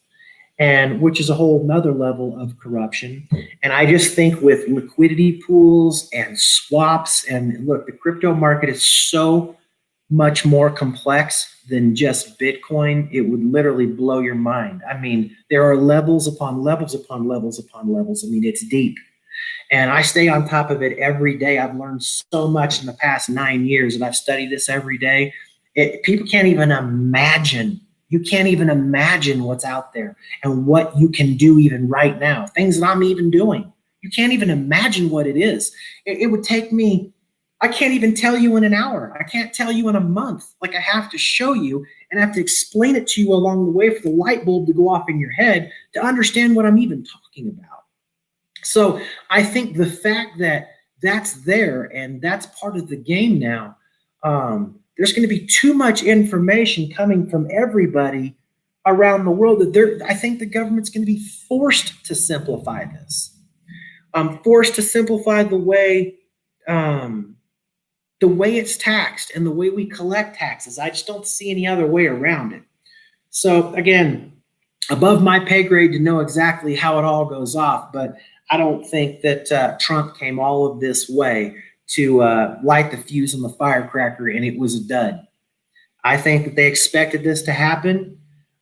and which is a whole nother level of corruption. And I just think with liquidity pools and swaps, and look, the crypto market is so much more complex than just Bitcoin. It would literally blow your mind. I mean, there are levels upon levels upon levels upon levels. I mean, it's deep. And I stay on top of it every day. I've learned so much in the past 9 years, and I've studied this every day. People can't even imagine. You can't even imagine what's out there and what you can do even right now. Things that I'm even doing. You can't even imagine what it is. It would take me, I can't even tell you in an hour. I can't tell you in a month. Like, I have to show you and I have to explain it to you along the way for the light bulb to go off in your head to understand what I'm even talking about. So I think the fact that that's there and that's part of the game now, there's going to be too much information coming from everybody around the world that I think the government's going to be forced to simplify this. Forced to simplify the way it's taxed and the way we collect taxes. I just don't see any other way around it. So again, above my pay grade to know exactly how it all goes off, but I don't think that Trump came all of this way to light the fuse on the firecracker and it was a dud. I think that they expected this to happen.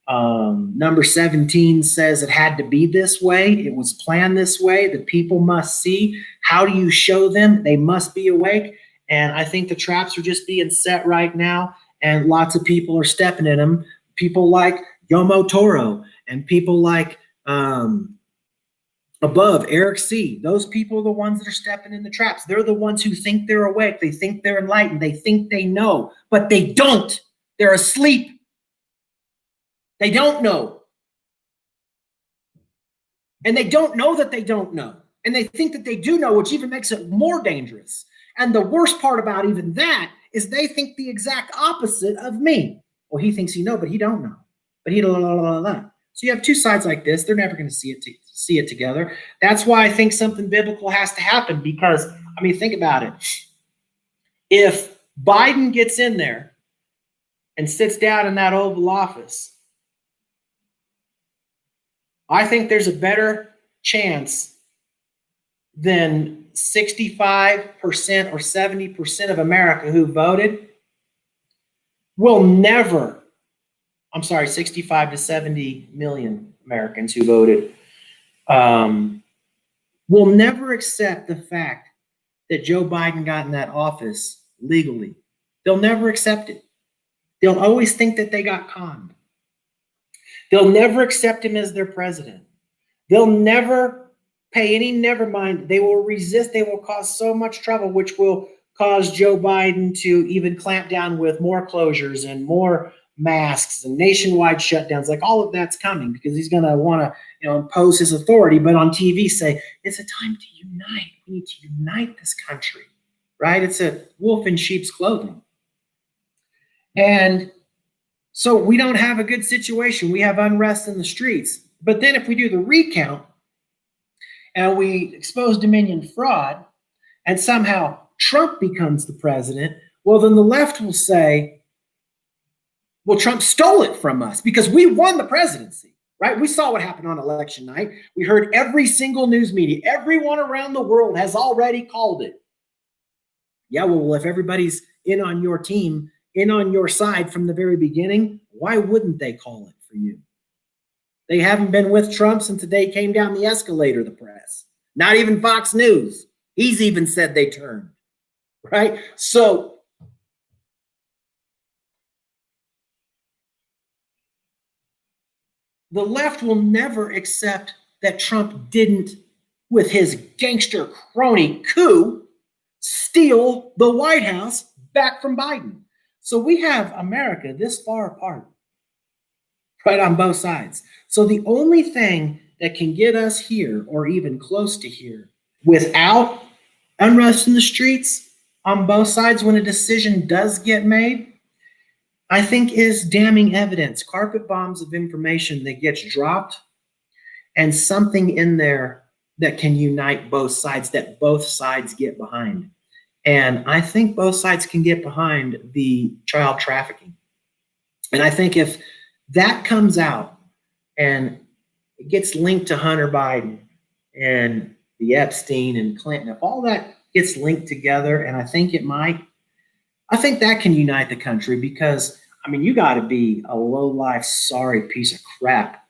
Number 17 says it had to be this way. It was planned this way. The people must see. How do you show them? They must be awake. And I think the traps are just being set right now. And lots of people are stepping in them. People like Yomo Toro and people like above Eric C. Those people are the ones that are stepping in the traps. They're the ones who think they're awake. They think they're enlightened. They think they know, but they don't. They're asleep. They don't know. And they don't know that they don't know. And they think that they do know, which even makes it more dangerous. And the worst part about even that is they think the exact opposite of me. Well, he thinks he knows, but he don't know. But he So you have two sides like this. They're never going to see it together. That's why I think something biblical has to happen because, I mean, think about it. If Biden gets in there and sits down in that Oval Office, I think there's a better chance than 65% or 70% of America who voted will never, 65 to 70 million Americans who voted will never accept the fact that Joe Biden got in that office legally. They'll never accept it. They'll always think that they got conned. They'll never accept him as their president. They'll never pay any, never mind. They will resist. They will cause so much trouble, which will cause Joe Biden to even clamp down with more closures and more masks and nationwide shutdowns. Like all of that's coming because he's going to want to, impose his authority, but on TV say, it's a time to unite. We need to unite this country, right? It's a wolf in sheep's clothing. And so we don't have a good situation. We have unrest in the streets. But then if we do the recount and we expose Dominion fraud and somehow Trump becomes the president, well, then the left will say, well, Trump stole it from us because we won the presidency, right? We saw what happened on election night. We heard every single news media, everyone around the world has already called it. Yeah, well, if everybody's in on your team, in on your side from the very beginning, why wouldn't they call it for you? They haven't been with Trump since the day he came down the escalator, the press. Not even Fox News. He's even said they turned, right? So the left will never accept that Trump didn't, with his gangster crony coup, steal the White House back from Biden. So we have America this far apart, right on both sides. So the only thing that can get us here or even close to here without unrest in the streets on both sides when a decision does get made, I think is damning evidence, carpet bombs of information that gets dropped and something in there that can unite both sides, that both sides get behind. And I think both sides can get behind the child trafficking. And I think if that comes out and it gets linked to Hunter Biden and the Epstein and Clinton, if all that gets linked together, and I think it might, I think that can unite the country because, I mean, you got to be a low-life, sorry piece of crap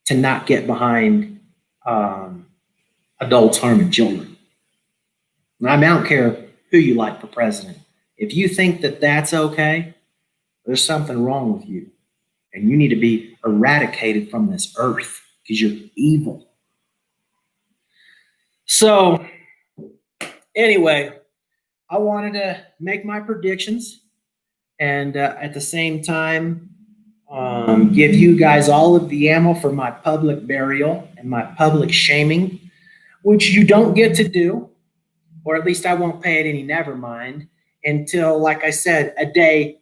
to not get behind adults harming children. I don't care who you like for president. If you think that that's okay, there's something wrong with you. And you need to be eradicated from this earth because you're evil. So, anyway, I wanted to make my predictions and at the same time give you guys all of the ammo for my public burial and my public shaming, which you don't get to do, or at least I won't pay it any never mind until, like I said, a day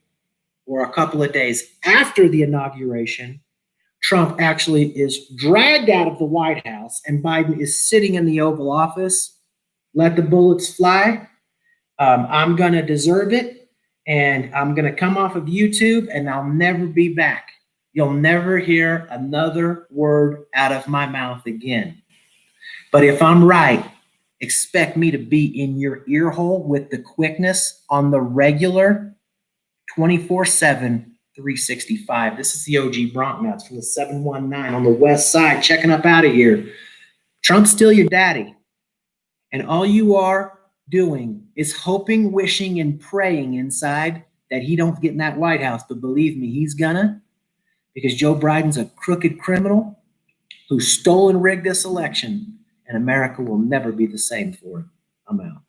or a couple of days after the inauguration. Trump actually is dragged out of the White House and Biden is sitting in the Oval Office. Let the bullets fly. I'm going to deserve it. And I'm going to come off of YouTube and I'll never be back. You'll never hear another word out of my mouth again. But if I'm right, expect me to be in your ear hole with the quickness on the regular 24/7, 365. This is the OG Bronknuts from the 719 on the west side, checking up out of here. Trump's still your daddy. And all you are doing is hoping, wishing, and praying inside that he don't get in that White House. But believe me, he's gonna, because Joe Biden's a crooked criminal who stole and rigged this election, and America will never be the same for it. I'm out.